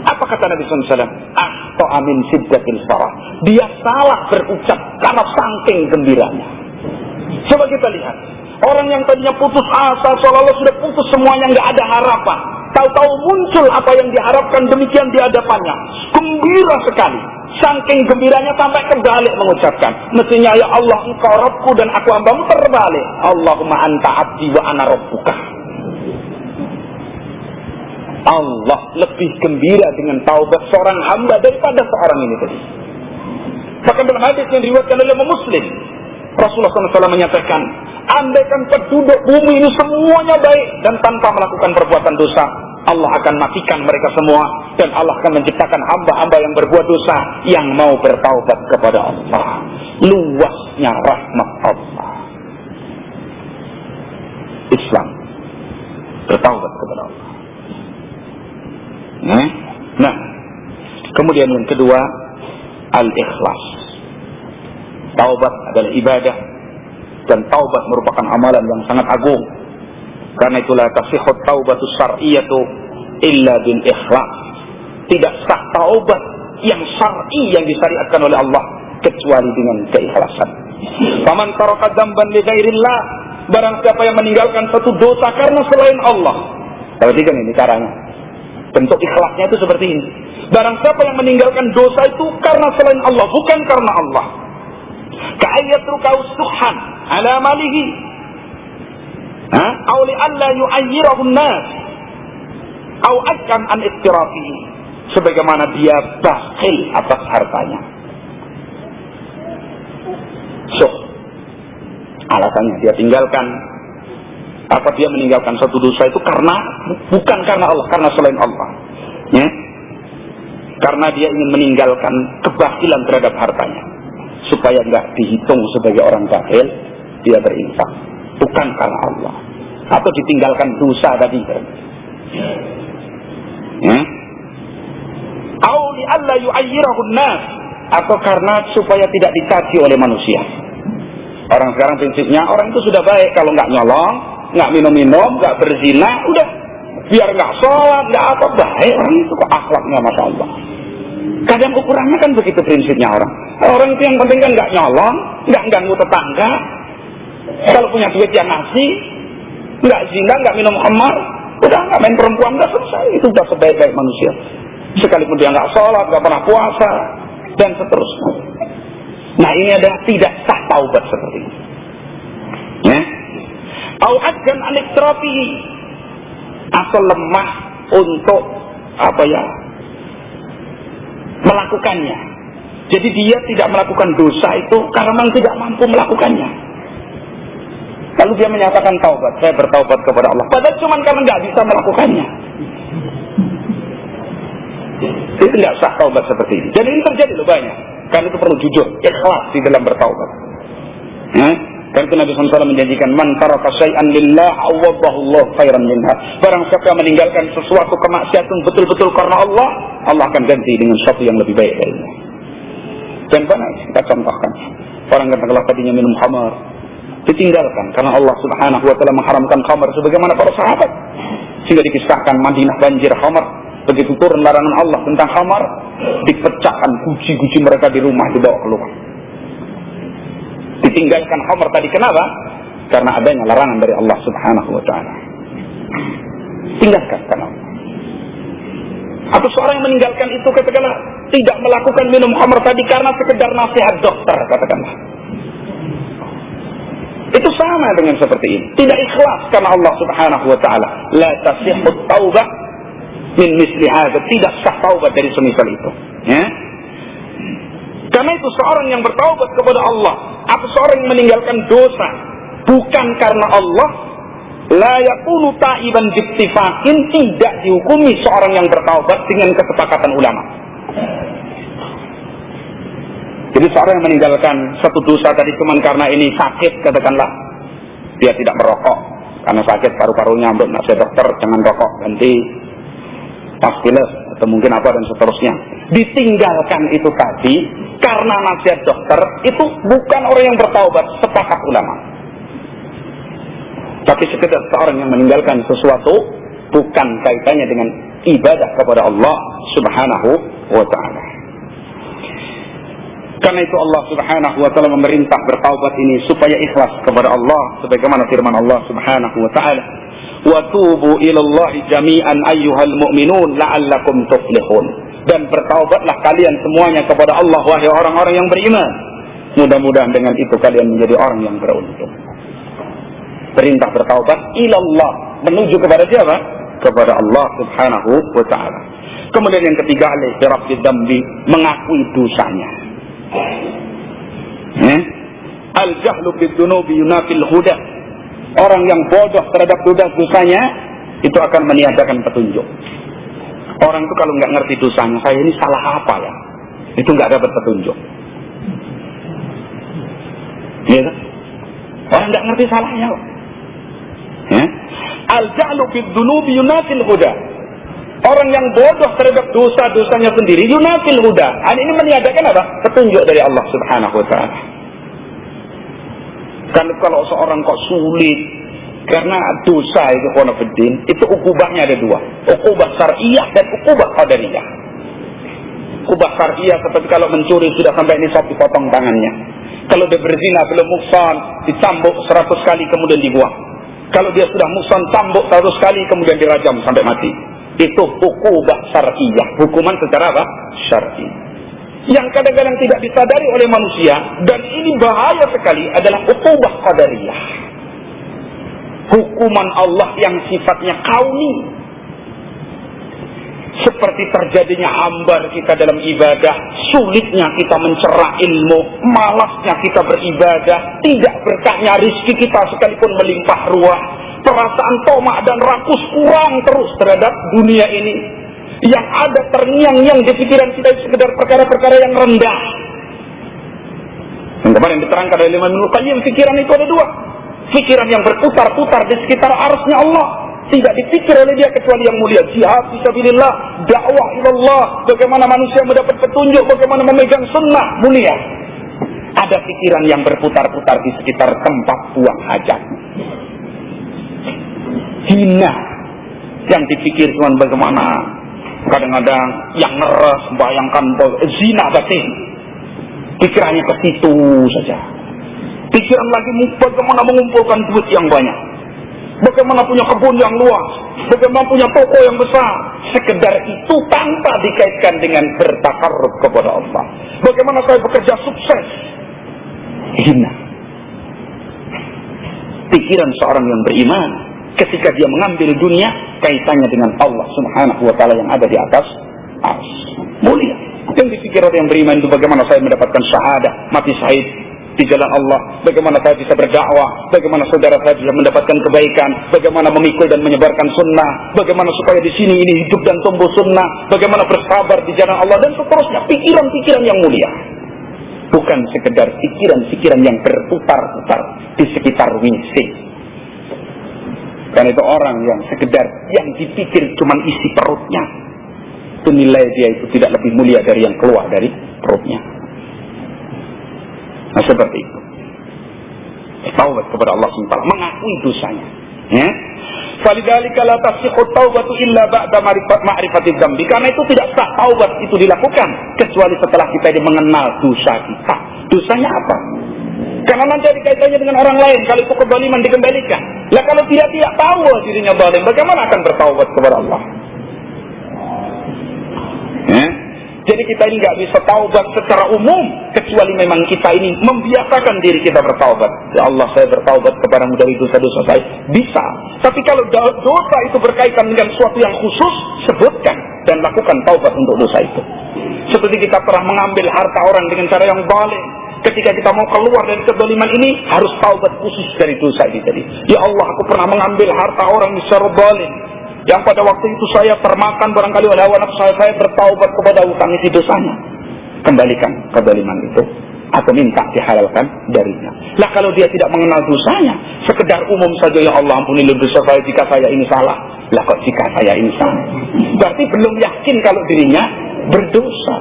Apa kata Nabi SAW? Akhto amin siddatil farah. Dia salah berucap karena saking gembiranya. Coba kita lihat. Orang yang tadinya putus asa, seolah-olah sudah putus semuanya, nggak ada harapan. Tahu-tahu muncul apa yang diharapkan, demikian di hadapannya. Gembira sekali. Saking gembiranya sampai kebalik mengucapkan. Mestinya ya Allah engkau Rabbku dan aku hambamu, terbalik. Allahumma anta abdi wa ana rabbuka. Allah lebih gembira dengan taubat seorang hamba daripada seorang ini tadi. Bahkan dalam hadis yang diriwayatkan oleh Muslim, Rasulullah SAW menyatakan, andaikan penduduk bumi ini semuanya baik dan tanpa melakukan perbuatan dosa, Allah akan matikan mereka semua dan Allah akan menciptakan hamba-hamba yang berbuat dosa yang mau bertaubat kepada Allah. Luasnya rahmat Allah. Islam bertaubat kepada Allah. Nah, kemudian yang kedua, al-ikhlas. Taubat adalah ibadah dan taubat merupakan amalan yang sangat agung. Karena itulah tasihhut taubatu syar'iyyatu illa bil ikhlas. Tidak sah taubat yang syar'i yang disyariatkan oleh Allah kecuali dengan keikhlasan. Faman taraka dzamban li ghairillah, barang siapa yang meninggalkan satu dosa karena selain Allah. Perhatikan ini caranya. Bentuk ikhlasnya itu seperti ini. Barang siapa yang meninggalkan dosa itu karena selain Allah, bukan karena Allah. Ka'ayyatruka suhan ala malihi, aw li alla yu'ayyirahu an-nas, aw akam an istirafihi, sebagaimana dia bakhil atas hartanya. Alasannya dia tinggalkan, apa dia meninggalkan satu dosa itu karena bukan karena Allah, karena selain Allah, ya? Karena dia ingin meninggalkan kebakhilan terhadap hartanya supaya enggak dihitung sebagai orang bakhil, dia berinfak, bukan karena Allah. Atau ditinggalkan dosa tadi, ya? Au li alla yu'ayyirahu an-nas, atau karena supaya tidak dicaci oleh manusia. Orang sekarang prinsipnya orang itu sudah baik kalau nggak nyolong, nggak minum-minum, nggak berzina, udah biar nggak sholat, nggak apa, baik orang itu kok akhlaknya masya Allah. Kadang ukurannya kan begitu prinsipnya orang. Orang itu yang penting kan nggak nyolong, nggak ganggu tetangga, kalau punya duit yang ngasih, nggak zina, nggak minum khamar, udah nggak main perempuan, udah selesai. Itu udah sebaik-baik manusia. sekalipun dia nggak sholat, nggak pernah puasa, dan seterusnya. Nah, ini adalah tidak sah taubat seperti ini. Ya. Au adjan al-iqtirafi, atau lemah untuk melakukannya. Jadi dia tidak melakukan dosa itu karena memang tidak mampu melakukannya. Lalu dia menyatakan taubat, saya bertaubat kepada Allah. Padahal cuma karena nggak bisa melakukannya. Itu nggak sah taubat seperti ini. Jadi ini terjadi loh banyak. Karena itu perlu jujur, ikhlas di dalam bertaubat. Karena itu Nabi SAW menjanjikan, man taraka syai'an lillah awwadahu Allah khairan minha. Barang siapa yang meninggalkan sesuatu kemaksiatan betul-betul karena Allah, Allah akan ganti dengan sesuatu yang lebih baik darinya. Dan banyak kita contohkan. Orang katakanlah tadinya minum khamar, ditinggalkan karena Allah Subhanahu wa taala mengharamkan khamar sebagaimana para sahabat. Sehingga dikisahkan Madinah banjir khamar. Begitu turun larangan Allah tentang khamar, dipecahkan guci-guci mereka di rumah, dibawa keluar. Ditinggalkan khamar tadi, kenapa? Karena adanya larangan dari Allah Subhanahu wa taala. Tinggalkan karena Allah. Atau seorang yang meninggalkan itu katakanlah tidak melakukan minum khamar tadi karena sekedar nasihat dokter, katakanlah. Itu sama dengan seperti ini. Tidak ikhlas karena Allah Subhanahu wa taala. La tasihhut taubah min misli hadza, tidak sah taubat dari semisal itu. Ya. Karena itu seorang yang bertaubat kepada Allah atau seorang yang meninggalkan dosa bukan karena Allah, la yakunu taiban bittifaqin, tidak dihukumi seorang yang bertaubat dengan kesepakatan ulama. Jadi seorang yang meninggalkan satu dosa tadi cuma karena ini sakit, katakanlah dia tidak merokok karena sakit paru-parunya, ambil nasihat dokter jangan rokok, ganti pastiles atau mungkin apa dan seterusnya. Ditinggalkan itu tadi karena nasihat dokter, itu bukan orang yang bertaubat sepakat ulama. Tapi sekedar seorang yang meninggalkan sesuatu bukan kaitannya dengan ibadah kepada Allah Subhanahu wa taala. Karena itu Allah Subhanahu wa taala memerintah bertaubat ini supaya ikhlas kepada Allah sebagaimana firman Allah Subhanahu wa taala, "Wa tubu ilallahi jami'an ayyuhal mu'minun la'allakum tuflihun." Dan bertaubatlah kalian semuanya kepada Allah wahai orang-orang yang beriman. Mudah-mudahan dengan itu kalian menjadi orang yang beruntung. Perintah bertaubat ilallah, menuju kepada siapa? Kepada Allah Subhanahu wa taala. Kemudian yang ketiga, al-i'tiraf bidzambi, mengakui dosanya. Al-jahlu bidzunubi yunafil huda. Orang yang bodoh terhadap dosanya itu akan meniadakan petunjuk. Orang itu kalau nggak ngerti dosanya, saya ini salah apa ya? Itu nggak dapat petunjuk. Ya, orang nggak ngerti salahnya. Al-jahlu bidzunubi yunafil huda. Orang yang bodoh terhadap dosa-dosanya sendiri yunafil huda. Ini meniadakan apa? Petunjuk dari Allah Subhanahu wa taala. Kan kalau seorang kok sulit karena dosa itu khonafidin, itu ukubahnya ada dua. Ukubah syar'iyah dan ukubah qadariyah. Ukubah syar'iyah seperti kalau mencuri sudah sampai nisab dipotong tangannya. Kalau dia berzina belum muhsan, dicambuk 100 kali kemudian dibuang. Kalau dia sudah muhsan, cambuk 100 kali kemudian dirajam sampai mati. Itu ukubah syar'iyah, hukuman secara apa? Syar'i. Yang kadang-kadang tidak disadari oleh manusia, dan ini bahaya sekali, adalah ukubah qadariyah. Hukuman Allah yang sifatnya kauni. Seperti terjadinya hambar kita dalam ibadah, sulitnya kita mencerah ilmu, malasnya kita beribadah, tidak berkahnya rizki kita sekalipun melimpah ruah, perasaan tomak dan rakus kurang terus terhadap dunia ini. Yang ada terngiang-ngiang di pikiran kita sekedar perkara-perkara yang rendah. Yang kemarin diterangkan oleh Imam Ibnu Qayyim, pikiran itu ada dua. Pikiran yang berputar-putar di sekitar arsy-Nya Allah, tidak dipikir oleh dia kecuali yang mulia. Jihad fisabilillah, dakwah ilallah, bagaimana manusia mendapat petunjuk, bagaimana memegang sunnah, mulia. Ada pikiran yang berputar-putar di sekitar tempat buang hajat. Hina, yang dipikir cuma bagaimana kadang-kadang yang ngeres, bayangkan zina batin, pikirannya ke situ saja. Pikiran lagi bagaimana mengumpulkan duit yang banyak, bagaimana punya kebun yang luas, bagaimana punya toko yang besar, sekedar itu tanpa dikaitkan dengan bertakarrub kepada Allah. Bagaimana saya bekerja sukses? Hina. Pikiran seorang yang beriman ketika dia mengambil dunia kaitannya dengan Allah Subhanahu wa taala yang ada di atas ars. Mulia. Yang dipikir orang yang beriman itu bagaimana saya mendapatkan syahadah, mati syahid di jalan Allah, bagaimana saya bisa berdakwah, bagaimana saudara saya bisa mendapatkan kebaikan, bagaimana memikul dan menyebarkan sunnah, bagaimana supaya di sini ini hidup dan tumbuh sunnah, bagaimana bersabar di jalan Allah dan seterusnya. Pikiran-pikiran yang mulia, bukan sekedar pikiran-pikiran yang berputar-putar di sekitar WC. Karena itu orang yang sekedar yang dipikir cuma isi perutnya, itu nilai dia itu tidak lebih mulia dari yang keluar dari perutnya. Nah seperti itu. Taubat kepada Allah SWT, mengakui dosanya. Ya. Falidzalika la tasihhu taubatu illa ba'da ma'rifatidz dzambi. Karena itu tidak sah taubat itu dilakukan kecuali setelah kita ini mengenal dosa kita. Dosanya apa? Karena nanti ada kaitannya dengan orang lain. Kalau itu kezaliman dikembalikan. Lah kalau dia tidak tahu dirinya zalim, bagaimana akan bertaubat kepada Allah? Ya. Jadi kita ini nggak bisa taubat secara umum kecuali memang kita ini membiasakan diri kita bertaubat. Ya Allah, saya bertaubat kepadamu dari dosa-dosa saya. Bisa. Tapi kalau dosa itu berkaitan dengan sesuatu yang khusus, sebutkan dan lakukan taubat untuk dosa itu. Seperti kita pernah mengambil harta orang dengan cara yang zalim. Ketika kita mau keluar dari kezaliman ini, harus taubat khusus dari dosa ini tadi. Ya Allah, aku pernah mengambil harta orang secara zalim, yang pada waktu itu saya termakan barangkali oleh hawa nafsu saya bertaubat kepada utang isi dosanya. Kembalikan kezaliman itu atau minta dihalalkan darinya. Lah kalau dia tidak mengenal dosanya, sekedar umum saja, ya Allah ampunilah dosa saya jika saya ini salah. Lah kok jika saya ini salah? Berarti belum yakin kalau dirinya berdosa.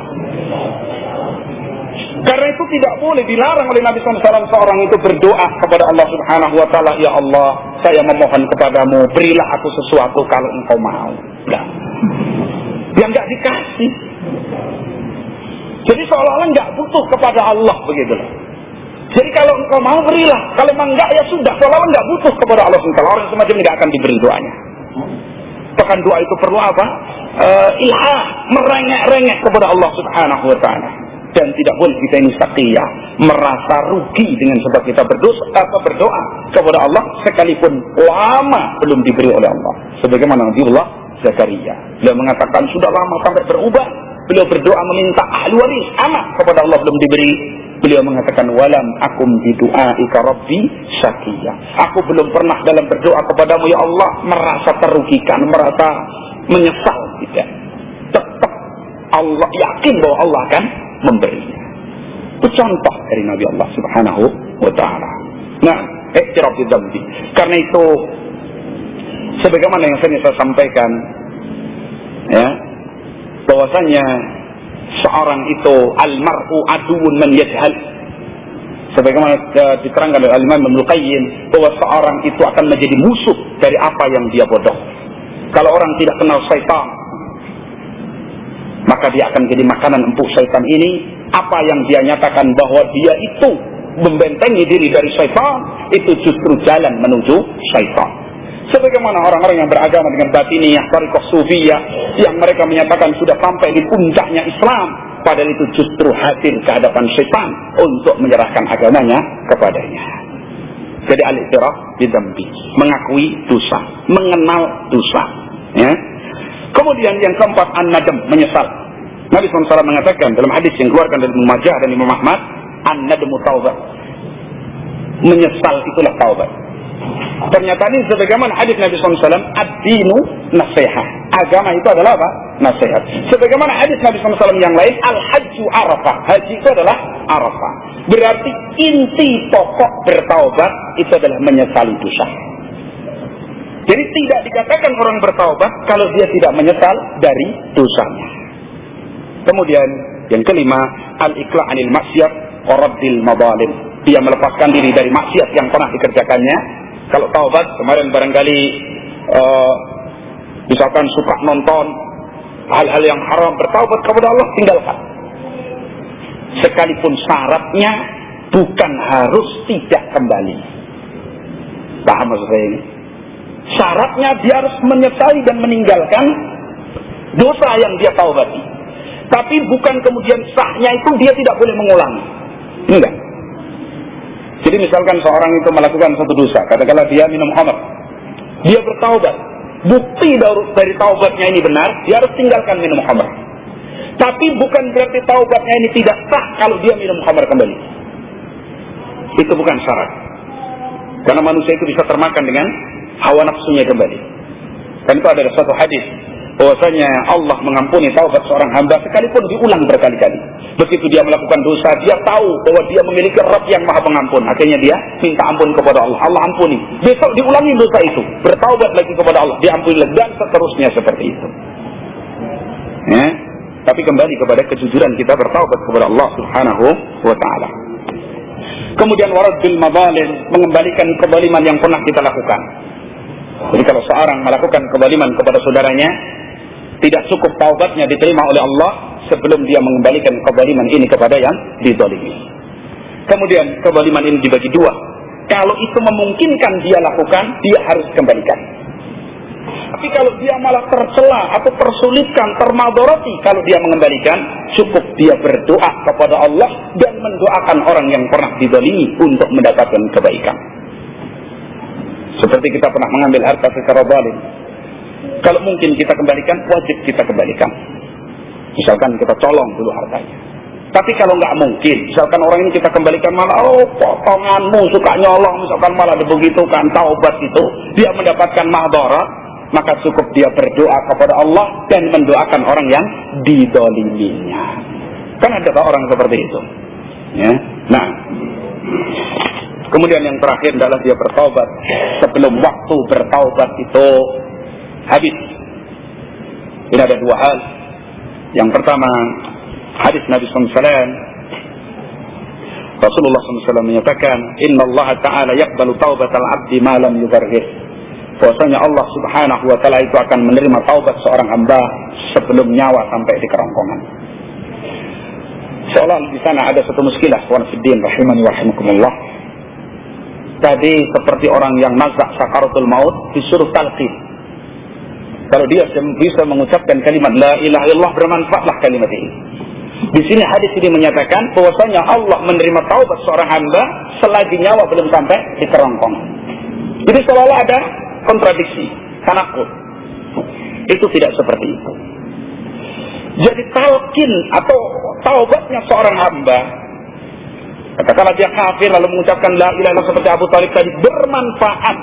Karena itu tidak boleh, dilarang oleh Nabi SAW seorang itu berdoa kepada Allah Subhanahu wa taala, ya Allah, saya memohon kepadamu, berilah aku sesuatu kalau engkau mau. Nah, yang enggak dikasih. Jadi seolah-olah enggak butuh kepada Allah begitu loh. Jadi kalau engkau mau berilah, kalau memang enggak ya sudah, seolah-olah enggak butuh kepada Allah SWT. Orang semacam ini enggak akan diberi doanya. Bahkan doa itu perlu apa? Ilhah, merengek-rengek kepada Allah Subhanahu wa taala. Dan tidak boleh kita ini sakiyah, merasa rugi dengan sebab kita berdoa kepada Allah sekalipun lama belum diberi oleh Allah. Sebagaimana Nabiullah Zakaria, beliau mengatakan sudah lama sampai berubah. Beliau berdoa meminta ahli waris anak kepada Allah belum diberi. Beliau mengatakan walam akum bidu'aika rabbi sakiyah. Aku belum pernah dalam berdoa kepadamu ya Allah merasa terugikan, merasa menyesal, tidak. Tetap Allah yakin bahwa Allah akan memberinya. Itu contoh dari Nabi Allah Subhanahu wa taala. Nah, i'tiraf bidzambi. Karena itu sebagaimana yang saya sampaikan ya, bahwasanya seorang itu al-mar'u aduun man yajhal. Sebagaimana diterangkan oleh Al-Imam Ibnu Qayyim bahwa seorang itu akan menjadi musuh dari apa yang dia bodoh. Kalau orang tidak kenal syaitan, maka dia akan jadi makanan empuk syaitan ini. Apa yang dia nyatakan bahwa dia itu membentengi diri dari syaitan, itu justru jalan menuju syaitan. Sebagaimana orang-orang yang beragama dengan batiniyah, thariqah sufiyah, yang mereka menyatakan sudah sampai di puncaknya Islam, padahal itu justru hadir ke hadapan syaitan untuk menyerahkan agamanya kepadanya. Jadi al-i'tiraf bidzambi, mengakui dosa, mengenal dosa, ya. Kemudian yang keempat, an-nadam, menyesal. Nabi SAW mengatakan dalam hadis yang keluarkan dari Ibnu Majah dan Imam Ahmad, an-nadamu taubat. Menyesal itulah taubat. Pernyataan ini sebagaimana hadis Nabi SAW, ad-dinu nasihat. Agama itu adalah apa? Nasihat. Sebagaimana hadis Nabi SAW yang lain, al-hajju arafah. Haji itu adalah arafah. Berarti inti pokok bertaubat itu adalah menyesali dosa. Jadi tidak dikatakan orang bertaubat kalau dia tidak menyesal dari dosanya. Kemudian yang kelima, al-iqla' anil maksiat wa raddil madzalim. Dia melepaskan diri dari maksiat yang pernah dikerjakannya. Kalau taubat kemarin barangkali misalkan suka nonton hal-hal yang haram, bertaubat kepada Allah, tinggalkan. Sekalipun syaratnya bukan harus tidak kembali. Paham maksud saya ini? Syaratnya dia harus menyesali dan meninggalkan dosa yang dia taubati. Tapi bukan kemudian sahnya itu dia tidak boleh mengulangi. Enggak. Jadi misalkan seorang itu melakukan satu dosa, katakanlah dia minum khamr, dia bertaubat, bukti dari taubatnya ini benar, dia harus tinggalkan minum khamr. Tapi bukan berarti taubatnya ini tidak sah kalau dia minum khamr kembali. Itu bukan syarat. Karena manusia itu bisa termakan dengan hawa nafsunya kembali. Dan itu ada satu hadis bahwasanya Allah mengampuni taubat seorang hamba sekalipun diulang berkali-kali. Begitu dia melakukan dosa, dia tahu bahwa dia memiliki Rabb yang Maha Pengampun. Akhirnya dia minta ampun kepada Allah. Allah ampuni. Besok diulangi dosa itu, bertaubat lagi kepada Allah, diampuni lagi, dan seterusnya seperti itu. Ya. Tapi kembali kepada kejujuran kita bertaubat kepada Allah Subhanahu wa taala. Kemudian waradul madzalim, mengembalikan kezaliman yang pernah kita lakukan. Jadi kalau seorang melakukan kezaliman kepada saudaranya, tidak cukup taubatnya diterima oleh Allah sebelum dia mengembalikan kezaliman ini kepada yang dizalimi. Kemudian kezaliman ini dibagi dua. Kalau itu memungkinkan dia lakukan, dia harus kembalikan. Tapi kalau dia malah tercela atau tersulitkan, termadoroti kalau dia mengembalikan, cukup dia berdoa kepada Allah dan mendoakan orang yang pernah dizalimi untuk mendapatkan kebaikan. Seperti kita pernah mengambil harta secara zalim, kalau mungkin kita kembalikan, wajib kita kembalikan. Misalkan kita colong dulu hartanya. Tapi kalau nggak mungkin, misalkan orang ini kita kembalikan malah, potonganmu suka nyolong, misalkan malah dibegitukan, taubat itu, dia mendapatkan mahdarat, maka cukup dia berdoa kepada Allah dan mendoakan orang yang didoliminya. Kan ada orang seperti itu. Ya. Nah, kemudian yang terakhir adalah dia bertaubat sebelum waktu bertaubat itu habis. Ini ada dua hal. Yang pertama, hadis Nabi SAW, Rasulullah SAW menyatakan, Inna Allah Ta'ala yaqbalu taubatal abdi ma lam yugargir. Bahwasanya Allah Subhanahu wa taala itu akan menerima taubat seorang hamba sebelum nyawa sampai di kerongkongan. Seolah di sana ada satu muskilah, wa fiddin rahimani wa rahimakumullah. Tadi seperti orang yang nazak sakaratul maut disuruh talqin. Kalau dia bisa mengucapkan kalimat la ilaha illallah, bermanfaatlah kalimat ini. Di sini hadis ini menyatakan bahwasanya Allah menerima taubat seorang hamba selagi nyawa belum sampai di kerongkongan. Jadi seolah ada kontradiksi, tanakut. Itu tidak seperti itu. Jadi talqin atau taubatnya seorang hamba, katakanlah dia kafir lalu mengucapkan la ilaha illallah seperti Abu Thalib tadi, bermanfaat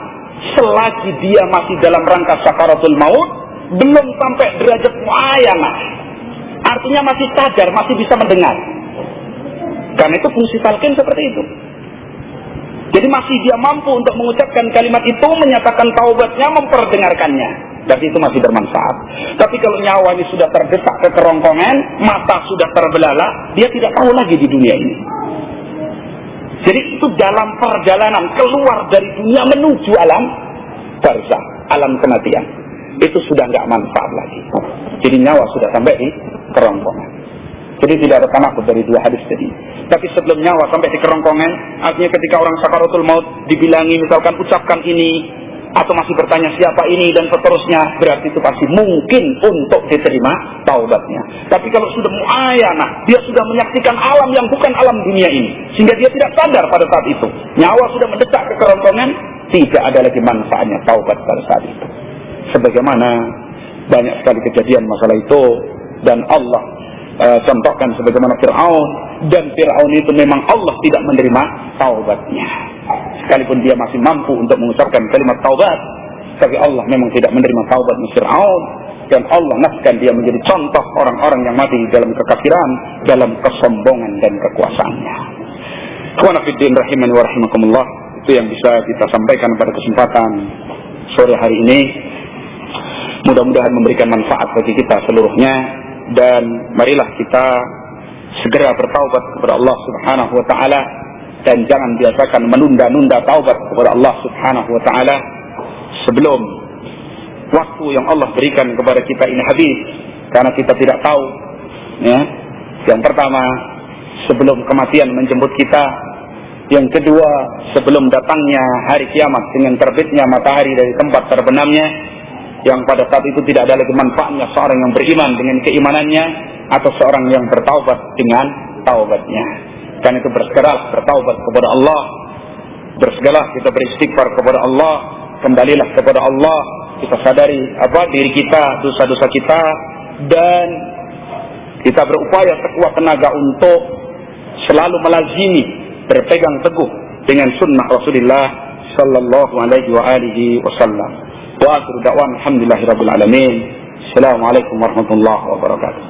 selagi dia masih dalam rangka sakaratul maut, belum sampai derajat muayyanah. Artinya masih sadar, masih bisa mendengar. Karena itu fungsi talqin seperti itu. Jadi masih dia mampu untuk mengucapkan kalimat itu, menyatakan taubatnya, memperdengarkannya. Dan itu masih bermanfaat. Tapi kalau nyawa ini sudah terdesak ke kerongkongan, mata sudah terbelalak, dia tidak tahu lagi di dunia ini. Jadi itu dalam perjalanan keluar dari dunia menuju alam barzakh, alam kematian. Itu sudah nggak manfaat lagi. Jadi nyawa sudah sampai di kerongkongan. Jadi tidak ada tanakut dari dua hadis tadi. Tapi sebelum nyawa sampai di kerongkongan, artinya ketika orang sakaratul maut dibilangi misalkan ucapkan ini, atau masih bertanya siapa ini dan seterusnya, berarti itu pasti mungkin untuk diterima taubatnya. Tapi kalau sudah muayyanah, dia sudah menyaksikan alam yang bukan alam dunia ini, sehingga dia tidak sadar pada saat itu, nyawa sudah mendesak ke kerongkongan, tidak ada lagi manfaatnya taubat pada saat itu. Sebagaimana banyak sekali kejadian masalah itu, dan Allah contohkan sebagaimana Fir'aun, dan Fir'aun itu memang Allah tidak menerima taubatnya. Sekalipun dia masih mampu untuk mengucapkan kalimat taubat, tapi Allah memang tidak menerima taubat Fir'aun, dan Allah naskan dia menjadi contoh orang-orang yang mati dalam kekafiran, dalam kesombongan dan kekuasaannya. Ikhwan fiddin rahimani wa rahimakumullah, itu yang bisa kita sampaikan pada kesempatan sore hari ini. Mudah-mudahan memberikan manfaat bagi kita seluruhnya. Dan marilah kita segera bertaubat kepada Allah Subhanahu wa taala, dan jangan biasakan menunda-nunda taubat kepada Allah Subhanahu wa taala sebelum waktu yang Allah berikan kepada kita ini habis, karena kita tidak tahu ya. Yang pertama, sebelum kematian menjemput kita. Yang kedua, sebelum datangnya hari kiamat dengan terbitnya matahari dari tempat terbenamnya. yang pada saat itu tidak ada lagi manfaatnya seorang yang beriman dengan keimanannya atau seorang yang bertaubat dengan taubatnya. Karena itu bersegeralah bertaubat kepada Allah, bersegeralah kita beristighfar kepada Allah, kembalilah kepada Allah, kita sadari diri kita, dosa-dosa kita, dan kita berupaya sekuat tenaga untuk selalu melazimi, berpegang teguh dengan sunnah Rasulullah sallallahu alaihi wa alihi wasallam. Wa akhiru da'wan alhamdulillahirabbil alamin. Assalamualaikum warahmatullahi wabarakatuh.